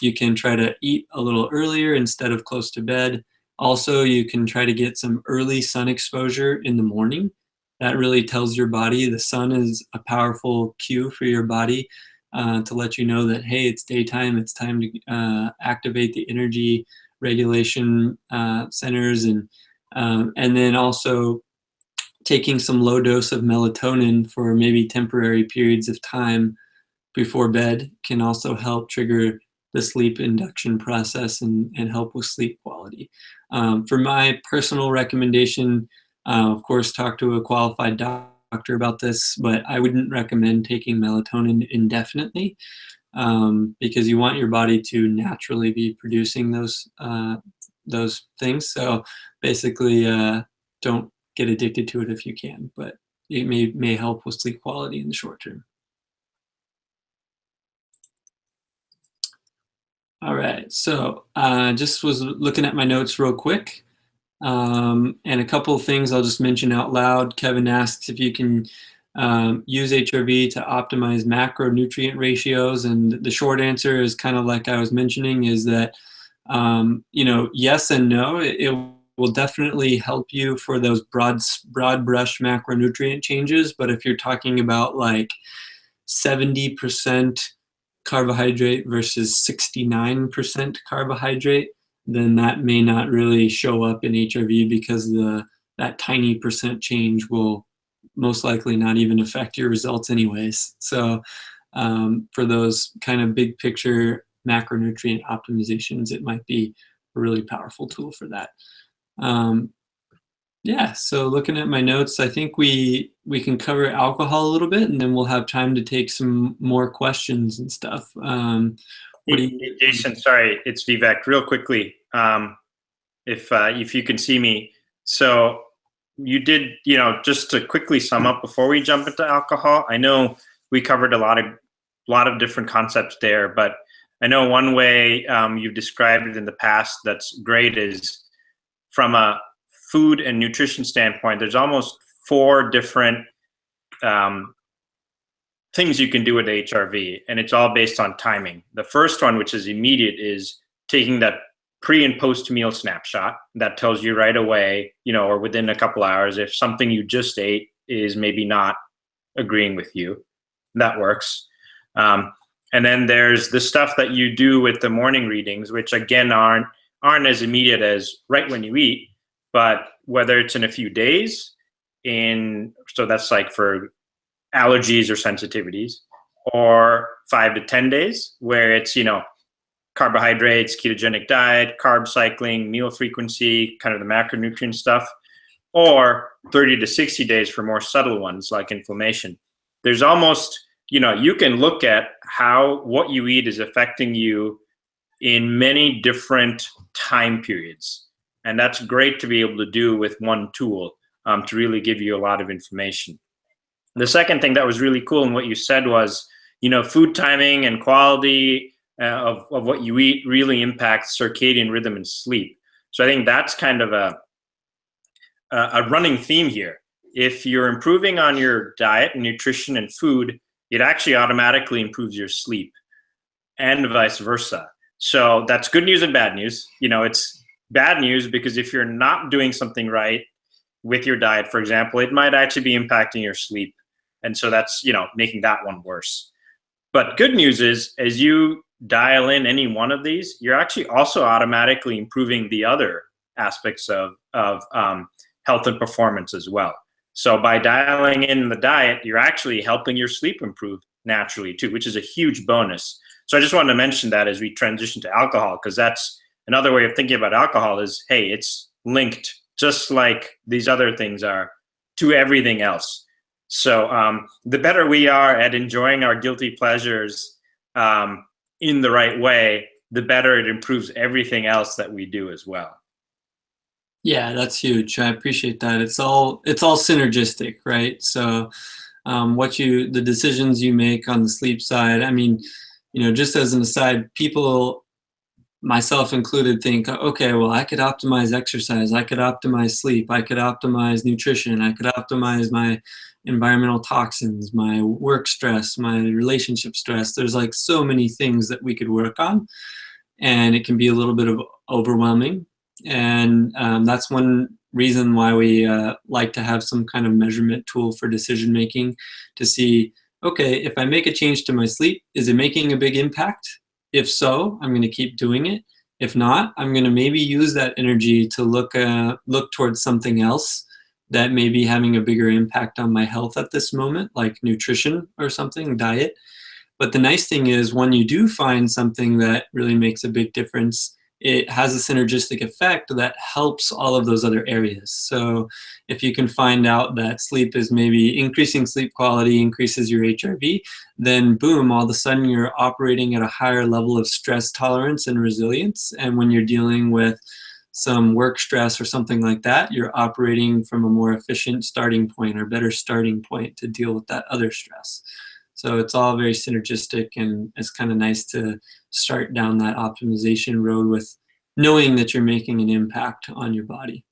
you can try to eat a little earlier instead of close to bed. Also, you can try to get some early sun exposure in the morning. that really tells your body. The sun is a powerful cue for your body to let you know that, hey, it's daytime, it's time to activate the energy regulation centers, and then also taking some low dose of melatonin for maybe temporary periods of time before bed can also help trigger the sleep induction process and help with sleep quality. For my personal recommendation, of course, talk to a qualified doctor about this, but I wouldn't recommend taking melatonin indefinitely because you want your body to naturally be producing those things. So basically, don't get addicted to it if you can, but it may help with sleep quality in the short term. All right, so just was looking at my notes real quick, and a couple of things I'll just mention out loud. Kevin asks if you can use HRV to optimize macronutrient ratios, and the short answer is kind of like I was mentioning, is that yes and no. It will definitely help you for those broad brush macronutrient changes, but if you're talking about like 70% carbohydrate versus 69% carbohydrate, then that may not really show up in HRV because that tiny percent change will most likely not even affect your results anyways. So for those kind of big picture macronutrient optimizations, it might be a really powerful tool for that. Yeah, so looking at my notes, I think we can cover alcohol a little bit, and then we'll have time to take some more questions and stuff. Hey, Jason, sorry, it's Vivek. Real quickly, if you can see me, so you did, just to quickly sum up before we jump into alcohol. I know we covered a lot of different concepts there, but I know one way you've described it in the past that's great is from a food and nutrition standpoint. There's almost 4 different things you can do with HRV, and it's all based on timing. The first one, which is immediate, is taking that pre and post meal snapshot that tells you right away, or within a couple hours, if something you just ate is maybe not agreeing with you. That works. And then there's the stuff that you do with the morning readings, which again aren't as immediate as right when you eat, but whether it's in a few days, so that's like for allergies or sensitivities, or 5 to 10 days, where it's, carbohydrates, ketogenic diet, carb cycling, meal frequency, kind of the macronutrient stuff, or 30 to 60 days for more subtle ones like inflammation. There's almost, you can look at how what you eat is affecting you in many different time periods. And that's great to be able to do with one tool to really give you a lot of information. The second thing that was really cool in what you said was, food timing and quality of what you eat really impacts circadian rhythm and sleep. So I think that's kind of a running theme here. If you're improving on your diet and nutrition and food, it actually automatically improves your sleep, and vice versa. So that's good news and bad news. It's bad news because if you're not doing something right with your diet, for example, it might actually be impacting your sleep. And so that's, making that one worse. But good news is, as you dial in any one of these, you're actually also automatically improving the other aspects of health and performance as well. So by dialing in the diet, you're actually helping your sleep improve naturally too, which is a huge bonus. So I just wanted to mention that as we transition to alcohol, because that's another way of thinking about alcohol is, hey, it's linked just like these other things are to everything else. So the better we are at enjoying our guilty pleasures in the right way, the better it improves everything else that we do as well. Yeah, that's huge. I appreciate that. It's all synergistic, right? So the decisions you make on the sleep side, I mean, just as an aside, people, myself included, think, okay, well, I could optimize exercise, I could optimize sleep, I could optimize nutrition, I could optimize my environmental toxins, my work stress, my relationship stress. There's like so many things that we could work on, and it can be a little bit of overwhelming. And that's when reason why we like to have some kind of measurement tool for decision making, to see, okay, if I make a change to my sleep, is it making a big impact? If so, I'm going to keep doing it. If not, I'm going to maybe use that energy to look towards something else that may be having a bigger impact on my health at this moment, like nutrition or something, diet. But the nice thing is, when you do find something that really makes a big difference, it has a synergistic effect that helps all of those other areas. So if you can find out that sleep is maybe increasing sleep quality, increases your HRV, then boom, all of a sudden you're operating at a higher level of stress tolerance and resilience. And when you're dealing with some work stress or something like that, you're operating from a more efficient starting point or better starting point to deal with that other stress. So it's all very synergistic, and it's kind of nice to start down that optimization road with knowing that you're making an impact on your body.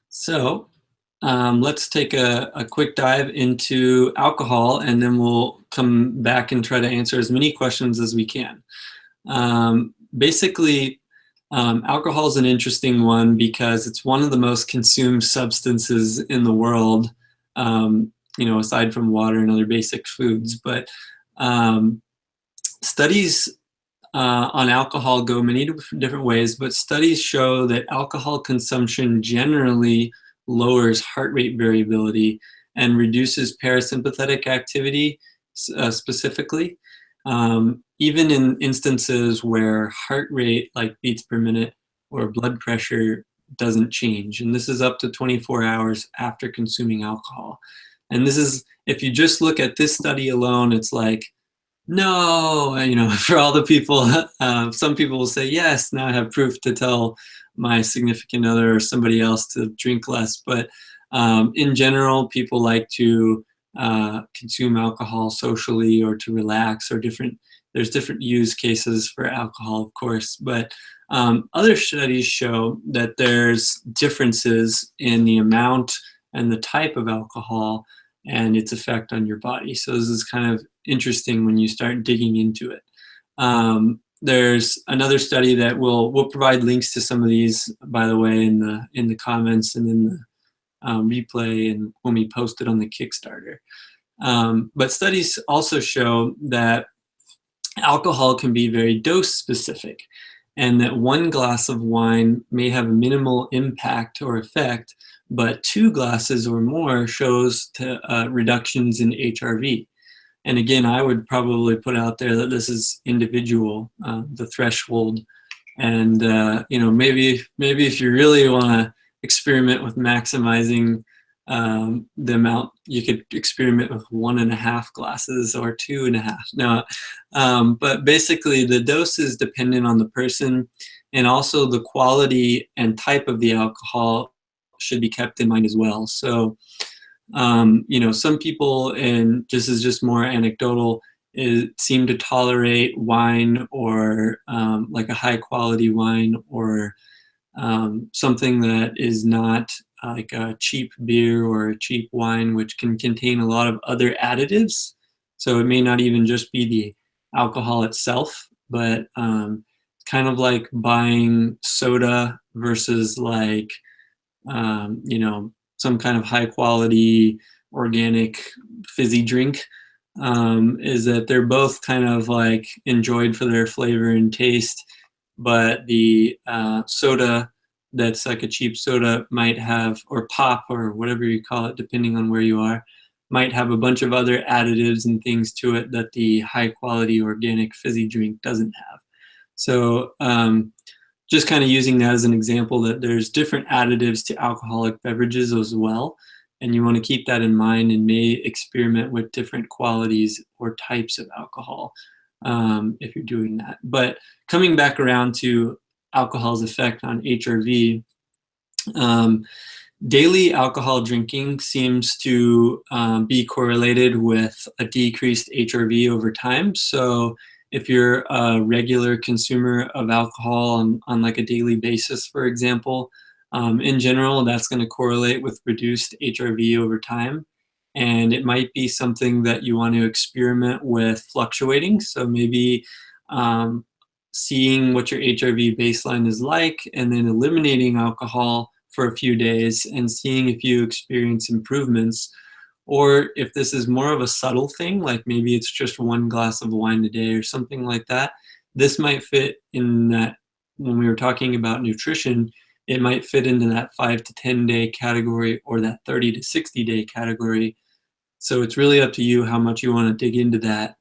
So let's take a quick dive into alcohol, and then we'll come back and try to answer as many questions as we can. Basically, alcohol is an interesting one because it's one of the most consumed substances in the world, aside from water and other basic foods. But studies on alcohol go many different ways, but studies show that alcohol consumption generally lowers heart rate variability and reduces parasympathetic activity specifically. Even in instances where heart rate, like beats per minute, or blood pressure doesn't change. And this is up to 24 hours after consuming alcohol. And this is, if you just look at this study alone, it's like, no, for all the people, some people will say, yes, now I have proof to tell my significant other or somebody else to drink less. But in general, people like to consume alcohol socially or to relax, or there's different use cases for alcohol, of course. But other studies show that there's differences in the amount and the type of alcohol and its effect on your body. So this is kind of interesting when you start digging into it. There's another study that we'll provide links to some of these, by the way, in the comments and in the replay and when we post it on the Kickstarter. But studies also show that alcohol can be very dose specific, and that one glass of wine may have a minimal impact or effect, but 2 glasses or more shows reductions in HRV. And again, I would probably put out there that this is individual, the threshold. And maybe if you really want to experiment with maximizing the amount, you could experiment with 1.5 glasses or 2.5. No, but basically the dose is dependent on the person, and also the quality and type of the alcohol should be kept in mind as well. So, some people, and this is just more anecdotal, seem to tolerate wine, or like a high quality wine, or something that is not like a cheap beer or a cheap wine, which can contain a lot of other additives. So it may not even just be the alcohol itself, but kind of like buying soda versus like, some kind of high quality organic fizzy drink, is that they're both kind of like enjoyed for their flavor and taste, but the soda that's like a cheap soda might have, or pop or whatever you call it, depending on where you are, might have a bunch of other additives and things to it that the high quality organic fizzy drink doesn't have. So just kind of using that as an example, that there's different additives to alcoholic beverages as well. And you want to keep that in mind, and may experiment with different qualities or types of alcohol if you're doing that. But coming back around to alcohol's effect on HRV, daily alcohol drinking seems to be correlated with a decreased HRV over time. So if you're a regular consumer of alcohol on like a daily basis, for example, in general, that's going to correlate with reduced HRV over time. And it might be something that you want to experiment with fluctuating. So maybe seeing what your HRV baseline is like, and then eliminating alcohol for a few days and seeing if you experience improvements. Or if this is more of a subtle thing, like maybe it's just 1 glass of wine a day or something like that, this might fit in that. When we were talking about nutrition, it might fit into that 5 to 10 day category or that 30 to 60 day category. So it's really up to you how much you want to dig into that.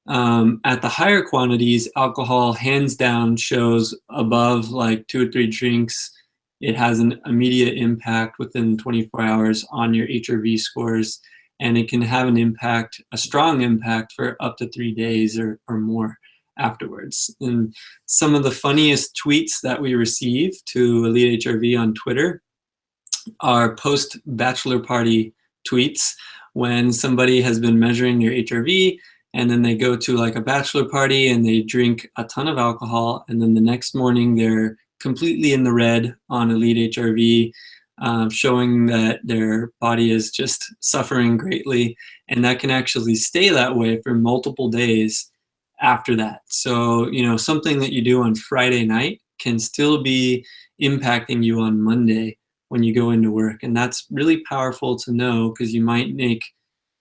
At the higher quantities, alcohol hands down shows above like 2 or 3 drinks. It has an immediate impact within 24 hours on your HRV scores, and it can have an impact, a strong impact, for up to 3 days or more afterwards. And some of the funniest tweets that we receive to Elite HRV on Twitter are post-bachelor party tweets, when somebody has been measuring your HRV and then they go to like a bachelor party and they drink a ton of alcohol, and then the next morning they're completely in the red on Elite HRV, showing that their body is just suffering greatly, and that can actually stay that way for multiple days after that. So, you know, something that you do on Friday night can still be impacting you on Monday when you go into work. And that's really powerful to know, because you might make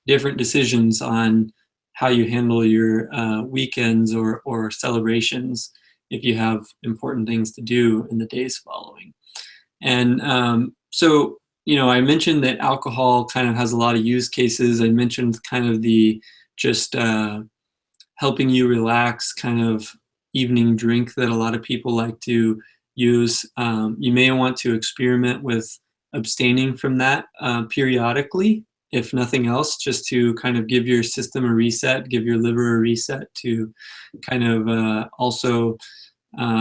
different decisions on how you handle your weekends or celebrations if you have important things to do in the days following. And so, you know, I mentioned that alcohol kind of has a lot of use cases. I mentioned kind of the just helping you relax kind of evening drink that a lot of people like to use. You may want to experiment with abstaining from that periodically, if nothing else, just to kind of give your system a reset, give your liver a reset, to kind of also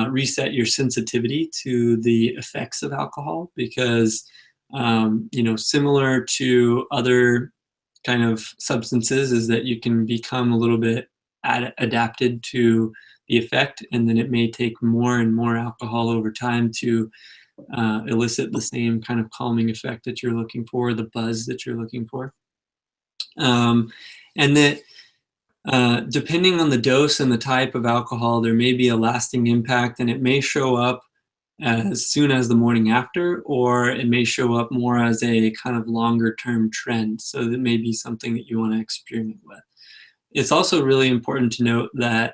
reset your sensitivity to the effects of alcohol. Because, you know, similar to other kind of substances, is that you can become a little bit adapted to the effect, and then it may take more and more alcohol over time to elicit the same kind of calming effect that you're looking for, the buzz that you're looking for. And that depending on the dose and the type of alcohol, there may be a lasting impact, and it may show up as soon as the morning after, or it may show up more as a kind of longer term trend. So that may be something that you want to experiment with. It's also really important to note that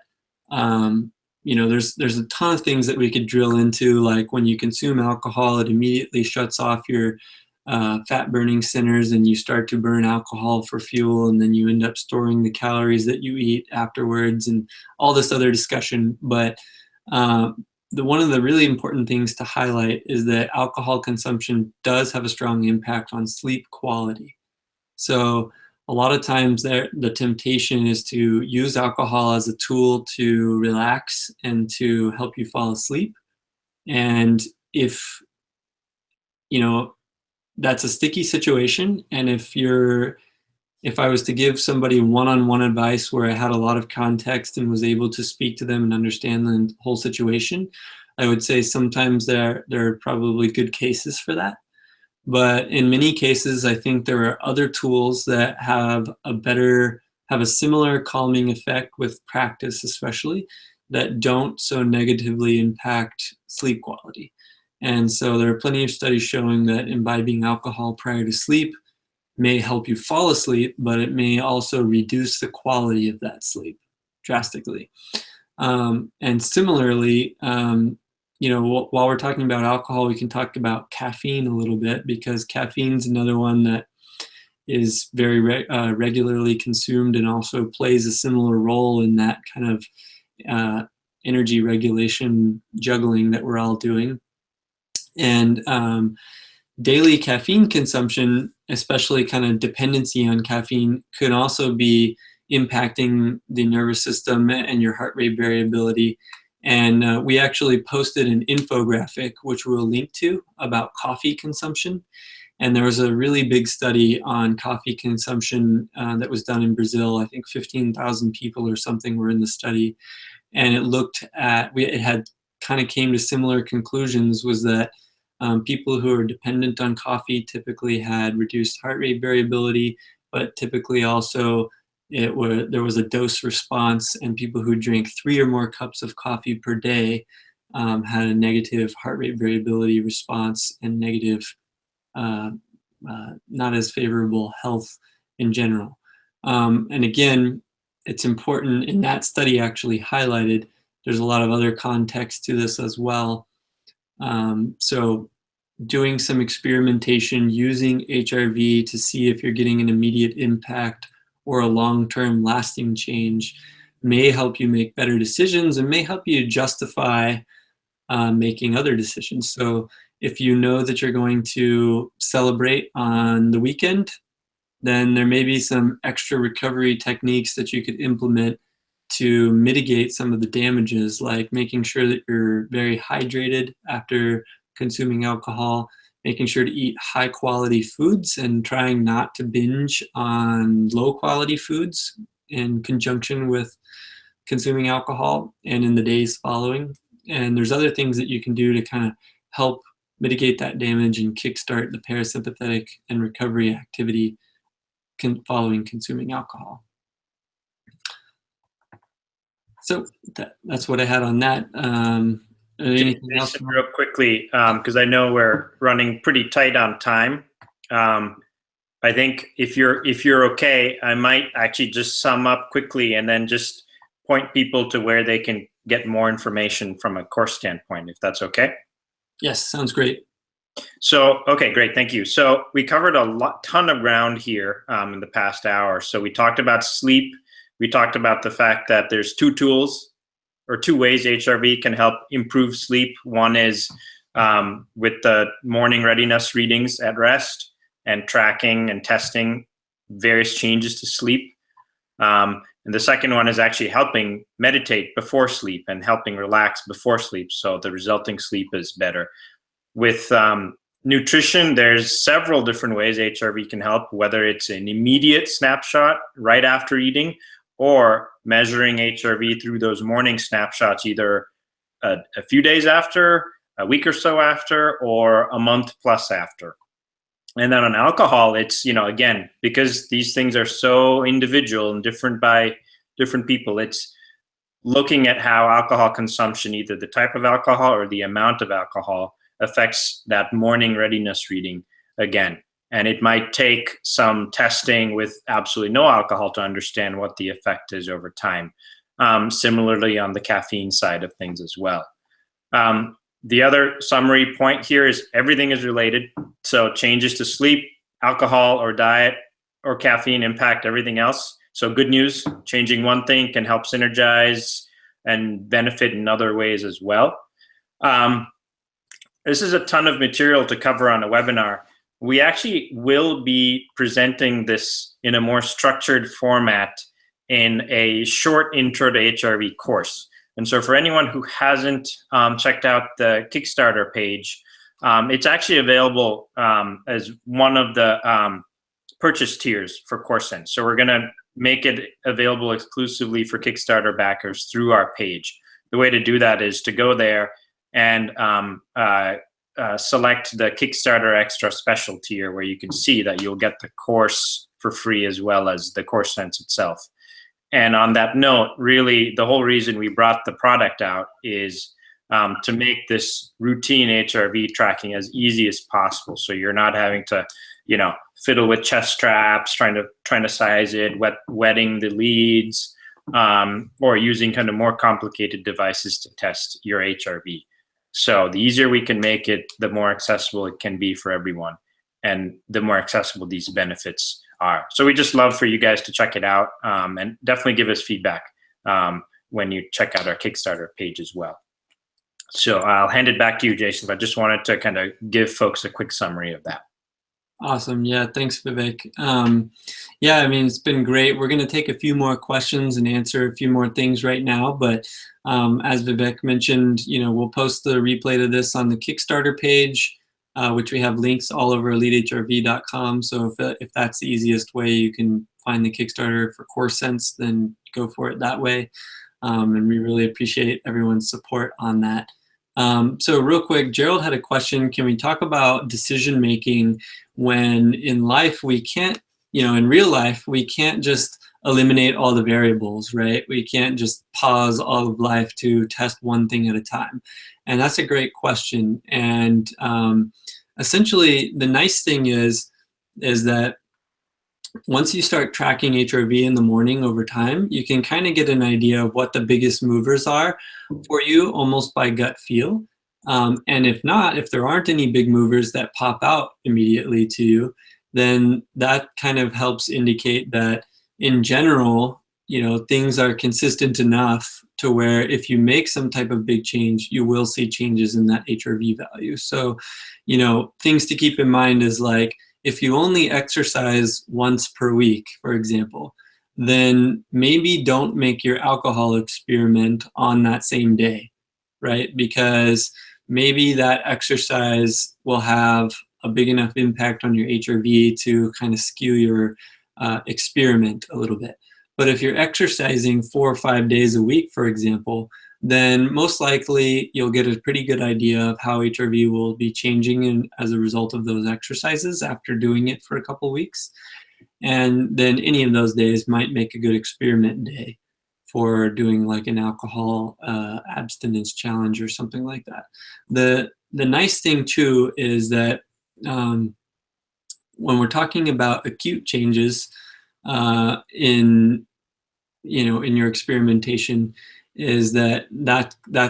you know, there's a ton of things that we could drill into, like when you consume alcohol, it immediately shuts off your fat burning centers, and you start to burn alcohol for fuel, and then you end up storing the calories that you eat afterwards, and all this other discussion. But one of the really important things to highlight is that alcohol consumption does have a strong impact on sleep quality. So a lot of times the temptation is to use alcohol as a tool to relax and to help you fall asleep. And if, you know, that's a sticky situation, and if I was to give somebody one-on-one advice where I had a lot of context and was able to speak to them and understand the whole situation, I would say sometimes there are probably good cases for that. But in many cases, I think there are other tools that have a similar calming effect with practice, especially, that don't so negatively impact sleep quality. And so there are plenty of studies showing that imbibing alcohol prior to sleep may help you fall asleep, but it may also reduce the quality of that sleep drastically. And similarly, you know, while we're talking about alcohol, we can talk about caffeine a little bit, because caffeine's another one that is very regularly consumed and also plays a similar role in that kind of energy regulation juggling that we're all doing. And daily caffeine consumption, especially kind of dependency on caffeine, could also be impacting the nervous system and your heart rate variability. And we actually posted an infographic, which we'll link to, about coffee consumption. And there was a really big study on coffee consumption that was done in Brazil. I think 15,000 people or something were in the study. And it had kind of came to similar conclusions, was that people who are dependent on coffee typically had reduced heart rate variability, but typically also there was a dose response, and people who drank 3 or more cups of coffee per day had a negative heart rate variability response and negative, uh, not as favorable health in general. And again, it's important, in that study actually highlighted, there's a lot of other context to this as well. So doing some experimentation using HRV to see if you're getting an immediate impact or a long-term lasting change may help you make better decisions and may help you justify making other decisions. So if you know that you're going to celebrate on the weekend, then there may be some extra recovery techniques that you could implement to mitigate some of the damages, like making sure that you're very hydrated after consuming alcohol, making sure to eat high quality foods and trying not to binge on low quality foods in conjunction with consuming alcohol and in the days following. And there's other things that you can do to kind of help mitigate that damage and kickstart the parasympathetic and recovery activity following consuming alcohol. So that's what I had on that. Anything else? Jason, real quickly, because I know we're running pretty tight on time. I think if you're okay, I might actually just sum up quickly and then just point people to where they can get more information from a course standpoint, if that's okay. Yes, sounds great. So, okay, great, thank you. So we covered a ton of ground here in the past hour. So we talked about sleep. We talked about the fact that there's 2 tools or 2 ways HRV can help improve sleep. One is with the morning readiness readings at rest and tracking and testing various changes to sleep. And the second one is actually helping meditate before sleep and helping relax before sleep, so the resulting sleep is better. With nutrition, there's several different ways HRV can help, whether it's an immediate snapshot right after eating or measuring HRV through those morning snapshots, either a few days after, a week or so after, or a month plus after. And then on alcohol, it's, again, because these things are so individual and different by different people, it's looking at how alcohol consumption, either the type of alcohol or the amount of alcohol, affects that morning readiness reading again. And it might take some testing with absolutely no alcohol to understand what the effect is over time. Similarly on the caffeine side of things as well. The other summary point here is everything is related. So changes to sleep, alcohol or diet or caffeine impact everything else. So good news, changing one thing can help synergize and benefit in other ways as well. This is a ton of material to cover on a webinar. We actually will be presenting this in a more structured format in a short intro to HRV course. And so for anyone who hasn't checked out the Kickstarter page, it's actually available as one of the purchase tiers for CourseSense. So we're gonna make it available exclusively for Kickstarter backers through our page. The way to do that is to go there and select the Kickstarter Extra Special tier, where you can see that you'll get the course for free as well as the CourseSense itself. And on that note, really, the whole reason we brought the product out is to make this routine HRV tracking as easy as possible. So you're not having to, fiddle with chest straps, trying to size it, wetting the leads, or using kind of more complicated devices to test your HRV. So the easier we can make it, the more accessible it can be for everyone, and the more accessible these benefits are. So we just love for you guys to check it out, and definitely give us feedback when you check out our Kickstarter page as well. So I'll hand it back to you, Jason, but I just wanted to kind of give folks a quick summary of that. Awesome. Yeah, thanks, Vivek. Yeah, I mean, it's been great. We're going to take a few more questions and answer a few more things right now. But as Vivek mentioned, we'll post the replay to this on the Kickstarter page, which we have links all over elitehrv.com. So if that's the easiest way you can find the Kickstarter for CourseSense, then go for it that way. And we really appreciate everyone's support on that. So real quick, Gerald had a question. Can we talk about decision making when in life we can't, in real life, we can't just eliminate all the variables, right? We can't just pause all of life to test one thing at a time. And that's a great question. And essentially, the nice thing is that once you start tracking HRV in the morning over time, you can kind of get an idea of what the biggest movers are for you almost by gut feel. And if not, if there aren't any big movers that pop out immediately to you, then that kind of helps indicate that in general, things are consistent enough to where if you make some type of big change, you will see changes in that HRV value. So, things to keep in mind is like, if you only exercise once per week, for example, then maybe don't make your alcohol experiment on that same day, right? Because maybe that exercise will have a big enough impact on your HRV to kind of skew your experiment a little bit. But if you're exercising 4 or 5 days a week, for example, then most likely you'll get a pretty good idea of how HRV will be changing as a result of those exercises after doing it for a couple weeks. And then any of those days might make a good experiment day for doing like an alcohol abstinence challenge or something like that. The nice thing too is that when we're talking about acute changes in your experimentation, is that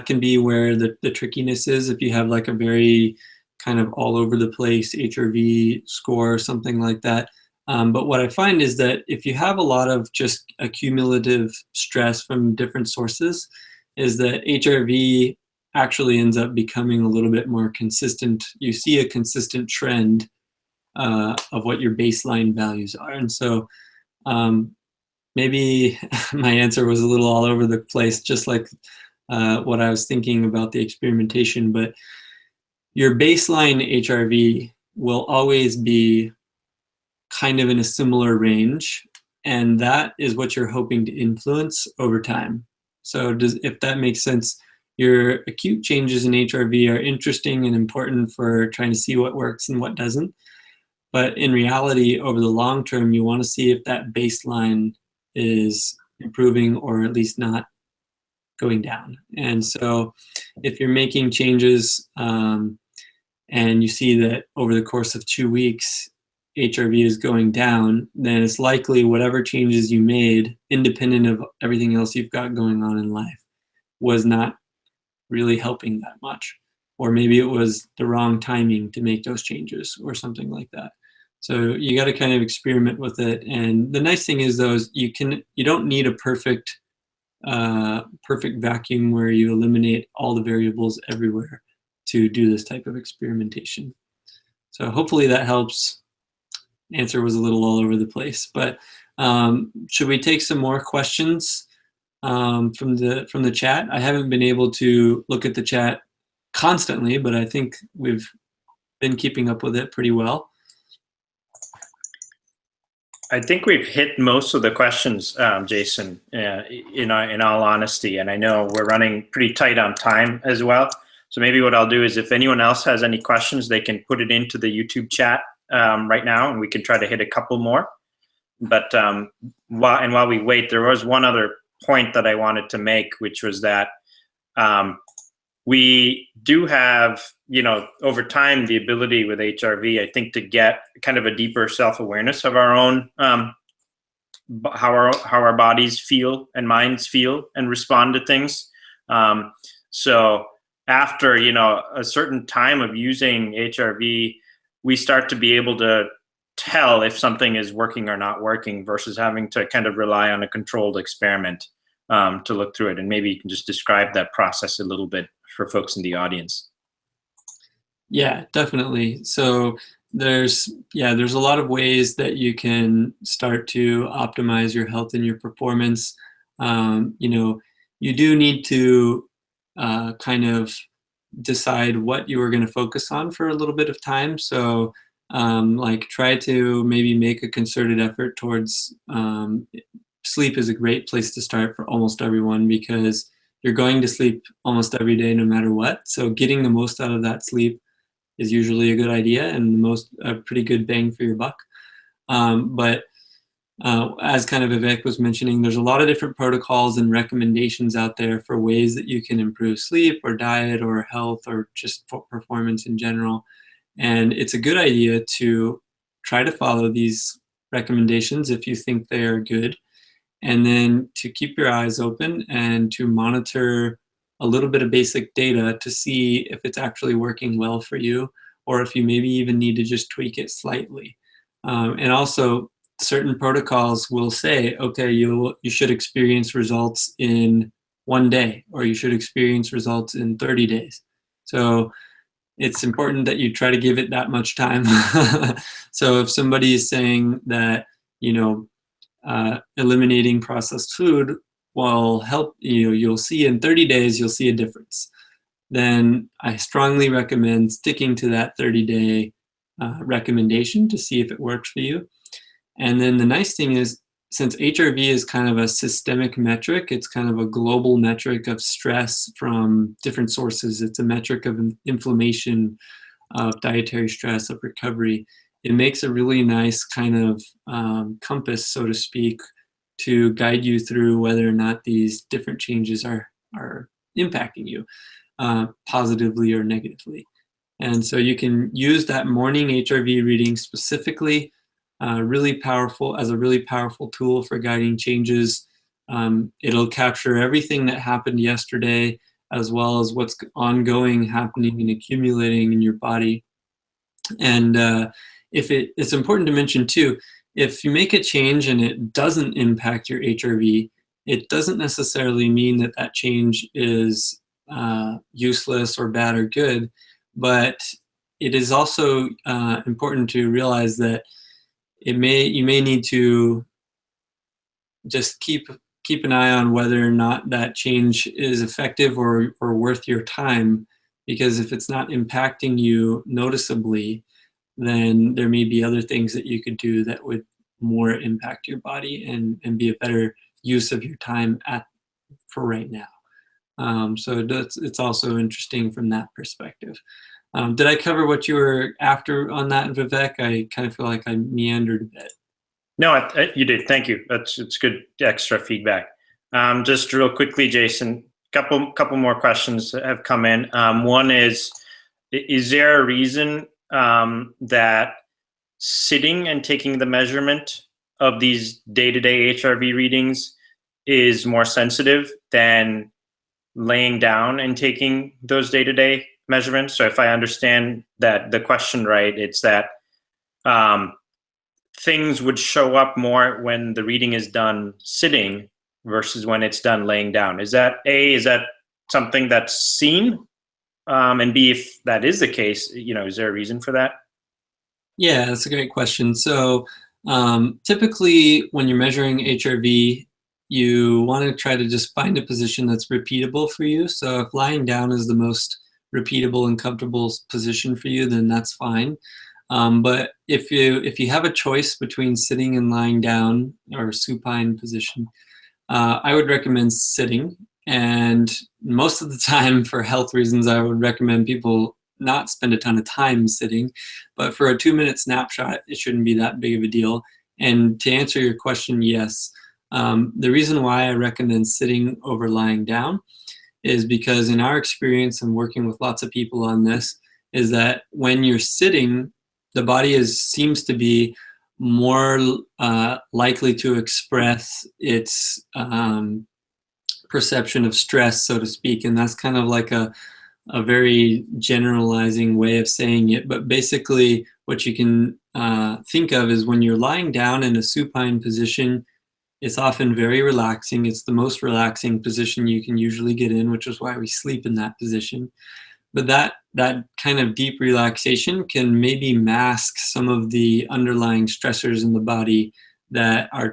can be where the trickiness is. If you have like a very kind of all over the place HRV score or something like that. But what I find is that if you have a lot of just accumulative stress from different sources, is that HRV actually ends up becoming a little bit more consistent. You see a consistent trend of what your baseline values are. And so maybe my answer was a little all over the place, just like what I was thinking about the experimentation, but your baseline HRV will always be kind of in a similar range, and that is what you're hoping to influence over time. So if that makes sense, your acute changes in HRV are interesting and important for trying to see what works and what doesn't. But in reality, over the long term, you want to see if that baseline is improving or at least not going down. And so if you're making changes and you see that over the course of 2 weeks, HRV is going down, then it's likely whatever changes you made, independent of everything else you've got going on in life, was not really helping that much. Or maybe it was the wrong timing to make those changes or something like that. So you got to kind of experiment with it. And the nice thing is, though, is you don't need a perfect vacuum where you eliminate all the variables everywhere to do this type of experimentation. So hopefully that helps. Answer was a little all over the place, but should we take some more questions from the chat? I haven't been able to look at the chat constantly, but I think we've been keeping up with it pretty well. I think we've hit most of the questions, Jason, in all honesty, and I know we're running pretty tight on time as well. So maybe what I'll do is, if anyone else has any questions, they can put it into the YouTube chat right now, and we can try to hit a couple more. But while we wait, there was one other point that I wanted to make, which was that we do have, over time, the ability with HRV, I think, to get kind of a deeper self-awareness of our own, how our bodies feel and minds feel and respond to things. So after, a certain time of using HRV, we start to be able to tell if something is working or not working versus having to kind of rely on a controlled experiment to look through it. And maybe you can just describe that process a little bit for folks in the audience. Yeah, definitely. So there's a lot of ways that you can start to optimize your health and your performance. You do need to kind of decide what you are going to focus on for a little bit of time. So try to maybe make a concerted effort towards sleep is a great place to start for almost everyone, because you're going to sleep almost every day no matter what. So getting the most out of that sleep is usually a good idea and a pretty good bang for your buck. But as kind of Vivek was mentioning, there's a lot of different protocols and recommendations out there for ways that you can improve sleep or diet or health or just performance in general. And it's a good idea to try to follow these recommendations if you think they are good, and then to keep your eyes open and to monitor a little bit of basic data to see if it's actually working well for you, or if you maybe even need to just tweak it slightly. And also, certain protocols will say, okay, you should experience results in 1 day, or you should experience results in 30 days. So it's important that you try to give it that much time. So if somebody is saying that, you know, eliminating processed food will help you, you'll see in 30 days, you'll see a difference, then I strongly recommend sticking to that 30-day recommendation to see if it works for you. And then the nice thing is, since HRV is kind of a systemic metric, it's kind of a global metric of stress from different sources. It's a metric of inflammation, of dietary stress, of recovery. It makes a really nice kind of compass, so to speak, to guide you through whether or not these different changes are impacting you positively or negatively. And so you can use that morning HRV reading specifically, really powerful, as a really powerful tool for guiding changes. It'll capture everything that happened yesterday, as well as what's ongoing, happening, and accumulating in your body. And it's important to mention too, if you make a change and it doesn't impact your HRV, it doesn't necessarily mean that that change is useless or bad or good, but it is also important to realize that you may need to just keep an eye on whether or not that change is effective or worth your time, because if it's not impacting you noticeably, then there may be other things that you could do that would more impact your body and be a better use of your time for right now. So it's also interesting from that perspective. Did I cover what you were after on that, Vivek? I kind of feel like I meandered a bit. No, you did. Thank you. It's good extra feedback. Just real quickly, Jason, couple more questions have come in. One is there a reason that sitting and taking the measurement of these day-to-day HRV readings is more sensitive than laying down and taking those day-to-day measurements? So if I understand that the question right, it's that things would show up more when the reading is done sitting versus when it's done laying down. Is that something that's seen? And B, if that is the case, is there a reason for that? Yeah, that's a great question. So typically when you're measuring HRV, you want to try to just find a position that's repeatable for you. So if lying down is the most repeatable and comfortable position for you, then that's fine. But if you have a choice between sitting and lying down, or supine position, I would recommend sitting. And most of the time, for health reasons, I would recommend people not spend a ton of time sitting. But for a 2-minute snapshot, it shouldn't be that big of a deal. And to answer your question, yes. The reason why I recommend sitting over lying down is because in our experience and working with lots of people on this, is that when you're sitting, the body seems to be more likely to express its perception of stress, so to speak. And that's kind of like a very generalizing way of saying it. But basically, what you can think of is when you're lying down in a supine position, it's often very relaxing. It's the most relaxing position you can usually get in, which is why we sleep in that position. But that kind of deep relaxation can maybe mask some of the underlying stressors in the body that are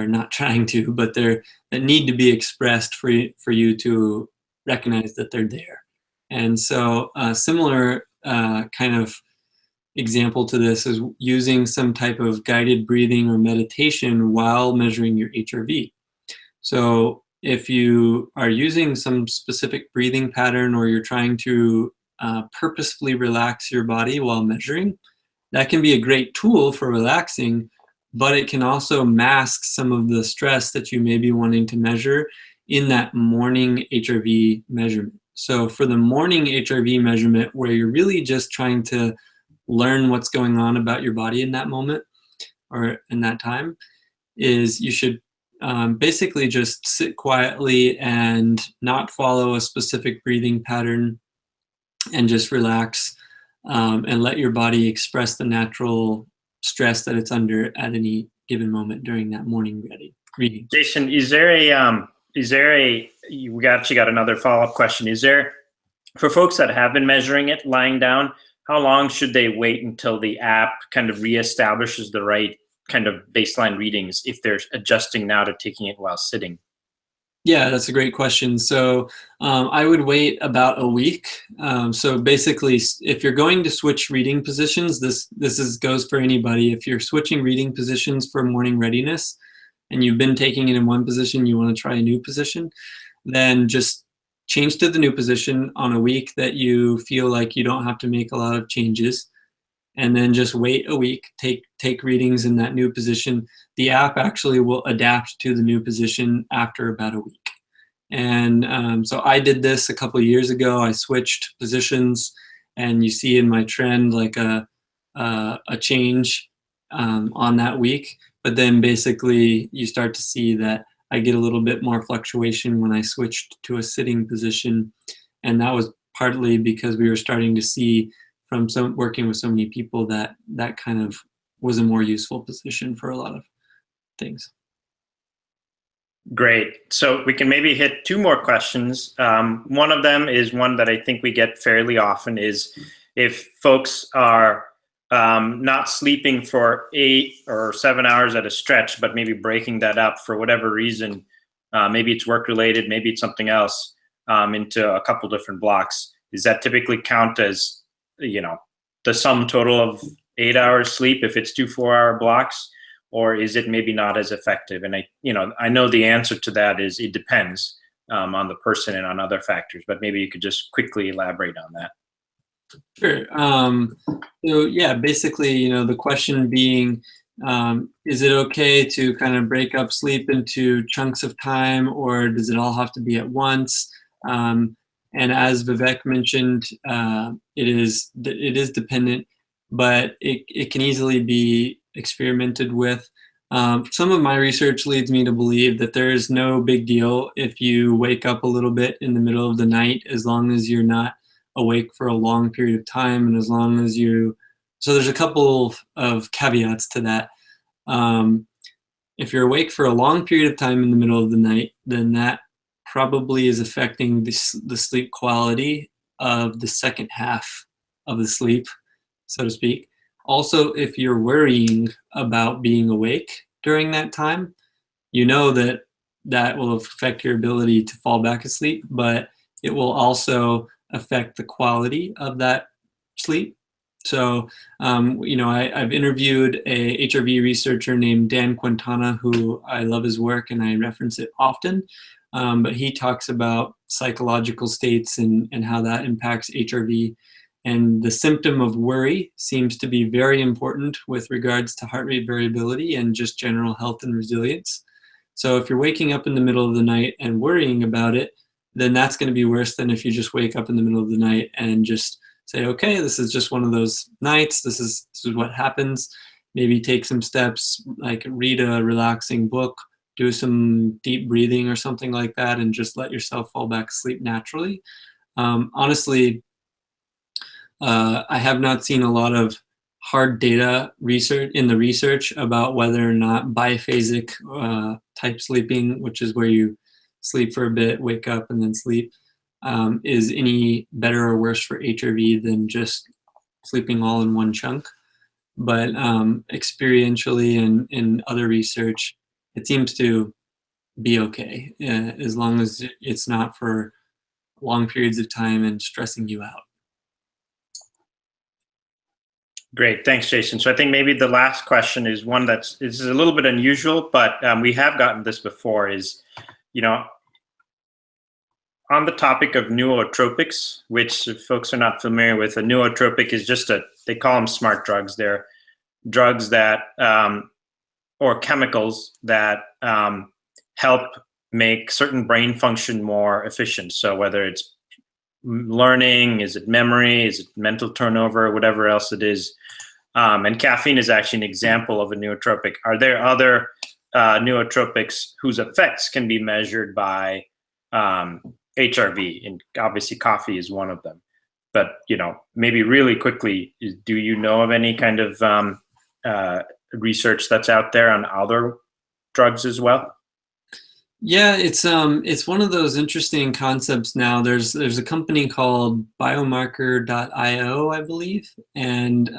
not trying to, but that need to be expressed for you to recognize that they're there. And so a similar kind of example to this is using some type of guided breathing or meditation while measuring your HRV. So if you are using some specific breathing pattern, or you're trying to purposefully relax your body while measuring, that can be a great tool for relaxing, but it can also mask some of the stress that you may be wanting to measure in that morning HRV measurement. So for the morning HRV measurement, where you're really just trying to learn what's going on about your body in that moment or in that time, is you should basically just sit quietly and not follow a specific breathing pattern, and just relax, and let your body express the natural stress that it's under at any given moment during that morning reading. Jason, we actually got another follow-up question. Is there, for folks that have been measuring it lying down, how long should they wait until the app kind of reestablishes the right kind of baseline readings if they're adjusting now to taking it while sitting? Yeah, that's a great question. So I would wait about a week. So basically, if you're going to switch reading positions, this goes for anybody. If you're switching reading positions for morning readiness, and you've been taking it in one position, you want to try a new position, then just change to the new position on a week that you feel like you don't have to make a lot of changes, and then just wait a week, take readings in that new position. The app actually will adapt to the new position after about a week. And so I did this a couple of years ago. I switched positions, and you see in my trend like a change on that week. But then basically you start to see that I get a little bit more fluctuation when I switched to a sitting position. And that was partly because we were starting to see from working with so many people that kind of was a more useful position for a lot of things. Great. So we can maybe hit two more questions. One of them is one that I think we get fairly often, is if folks are not sleeping for 8 or 7 hours at a stretch, but maybe breaking that up for whatever reason, maybe it's work related, maybe it's something else, into a couple different blocks. Does that typically count as, the sum total of 8 hours sleep if it's 2 4-hour blocks, or is it maybe not as effective? And I know the answer to that is it depends on the person and on other factors, but maybe you could just quickly elaborate on that. Sure. So yeah, basically, the question being, is it okay to kind of break up sleep into chunks of time, or does it all have to be at once? And as Vivek mentioned, it is dependent, but it can easily be experimented with. Some of my research leads me to believe that there is no big deal if you wake up a little bit in the middle of the night, as long as you're not awake for a long period of time, and as long as so there's a couple of caveats to that. If you're awake for a long period of time in the middle of the night, then that probably is affecting the sleep quality of the second half of the sleep, so to speak. Also, if you're worrying about being awake during that time, that will affect your ability to fall back asleep, but it will also affect the quality of that sleep. So, I've interviewed a HRV researcher named Dan Quintana, who I love his work and I reference it often. But he talks about psychological states and how that impacts HRV. And the symptom of worry seems to be very important with regards to heart rate variability and just general health and resilience. So if you're waking up in the middle of the night and worrying about it, then that's going to be worse than if you just wake up in the middle of the night and just say, okay, this is just one of those nights. This is what happens. Maybe take some steps, like read a relaxing book, do some deep breathing or something like that, and just let yourself fall back asleep naturally. Honestly, I have not seen a lot of hard data research about whether or not biphasic type sleeping, which is where you sleep for a bit, wake up, and then sleep, is any better or worse for HRV than just sleeping all in one chunk. But experientially and in other research, it seems to be okay, as long as it's not for long periods of time and stressing you out. Great, thanks, Jason. So I think maybe the last question is one this is a little bit unusual, but we have gotten this before, is, on the topic of nootropics, which if folks are not familiar with, a nootropic is just they call them smart drugs. They're drugs that or chemicals that help make certain brain function more efficient. So whether it's learning, is it memory, is it mental turnover, whatever else it is. And caffeine is actually an example of a nootropic. Are there other nootropics whose effects can be measured by HRV? And obviously coffee is one of them. But, maybe really quickly, do you know of any kind of research that's out there on other drugs as well? Yeah, it's one of those interesting concepts now. There's a company called biomarker.io, I believe, and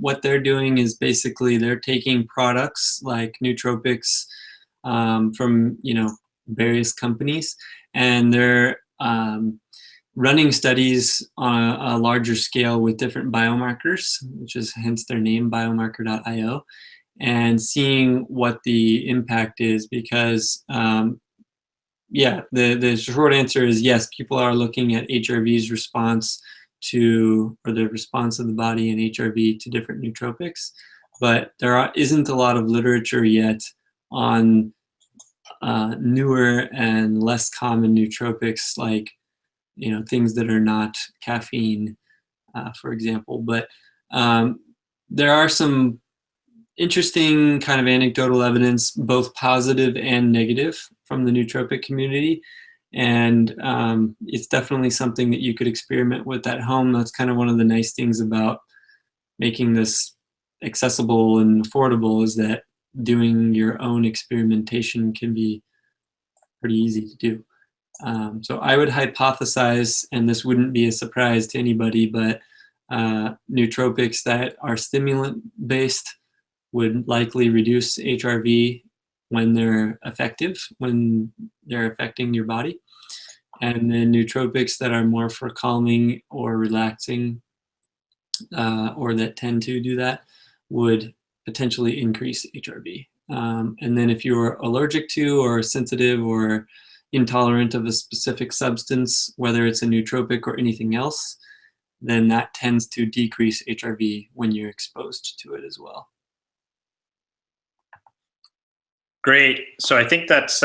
what they're doing is basically they're taking products like nootropics from various companies, and they're running studies on a larger scale with different biomarkers, which is hence their name, biomarker.io, and seeing what the impact is, because the short answer is yes, people are looking at HRV's response or the response of the body in HRV to different nootropics, but there isn't a lot of literature yet on newer and less common nootropics, like things that are not caffeine, for example. But there are some interesting kind of anecdotal evidence, both positive and negative, from the nootropic community. And it's definitely something that you could experiment with at home. That's kind of one of the nice things about making this accessible and affordable, is that doing your own experimentation can be pretty easy to do. So I would hypothesize, and this wouldn't be a surprise to anybody, but nootropics that are stimulant-based would likely reduce HRV when they're effective, when they're affecting your body. And then nootropics that are more for calming or relaxing, or that tend to do that, would potentially increase HRV. And then if you're allergic to or sensitive or intolerant of a specific substance, whether it's a nootropic or anything else, then that tends to decrease HRV when you're exposed to it as well. Great. So I think that's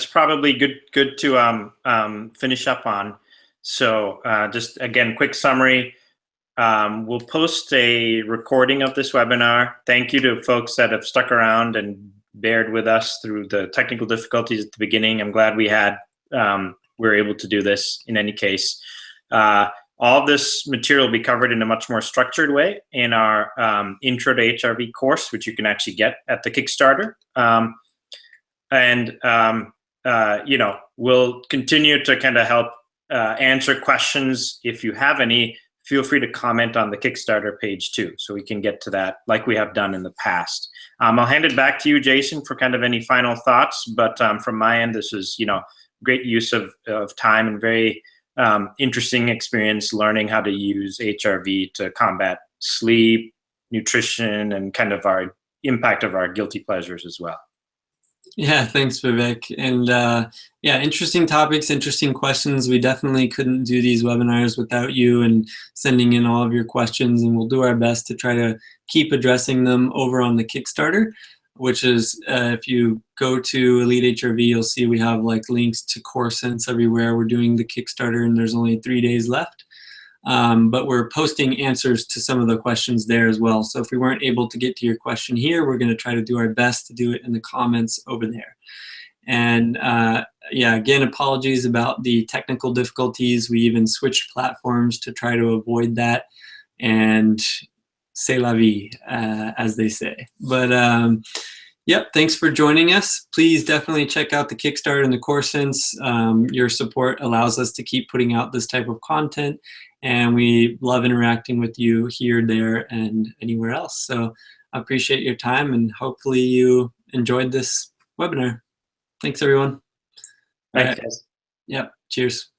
probably good to finish up on. So just again, quick summary. We'll post a recording of this webinar. Thank you to folks that have stuck around and bared with us through the technical difficulties at the beginning. I'm glad we were able to do this in any case. All of this material will be covered in a much more structured way in our Intro to HRV course, which you can actually get at the Kickstarter. We'll continue to kind of help answer questions. If you have any, feel free to comment on the Kickstarter page too, so we can get to that like we have done in the past. I'll hand it back to you, Jason, for kind of any final thoughts. But from my end, this is great use of time and very interesting experience learning how to use HRV to combat sleep, nutrition, and kind of our impact of our guilty pleasures as well. Yeah, thanks, Vivek. And interesting topics, interesting questions. We definitely couldn't do these webinars without you and sending in all of your questions, and we'll do our best to try to keep addressing them over on the Kickstarter, which is, if you go to Elite HRV, you'll see we have links to Course Sense everywhere. We're doing the Kickstarter and there's only 3 days left. But we're posting answers to some of the questions there as well. So if we weren't able to get to your question here, we're going to try to do our best to do it in the comments over there. And again, apologies about the technical difficulties. We even switched platforms to try to avoid that. And c'est la vie, as they say. But yep, thanks for joining us. Please definitely check out the Kickstarter and the Course Sense. Your support allows us to keep putting out this type of content. And we love interacting with you here, there, and anywhere else. So I appreciate your time, and hopefully you enjoyed this webinar. Thanks, everyone. Thanks, guys. Yep. Cheers.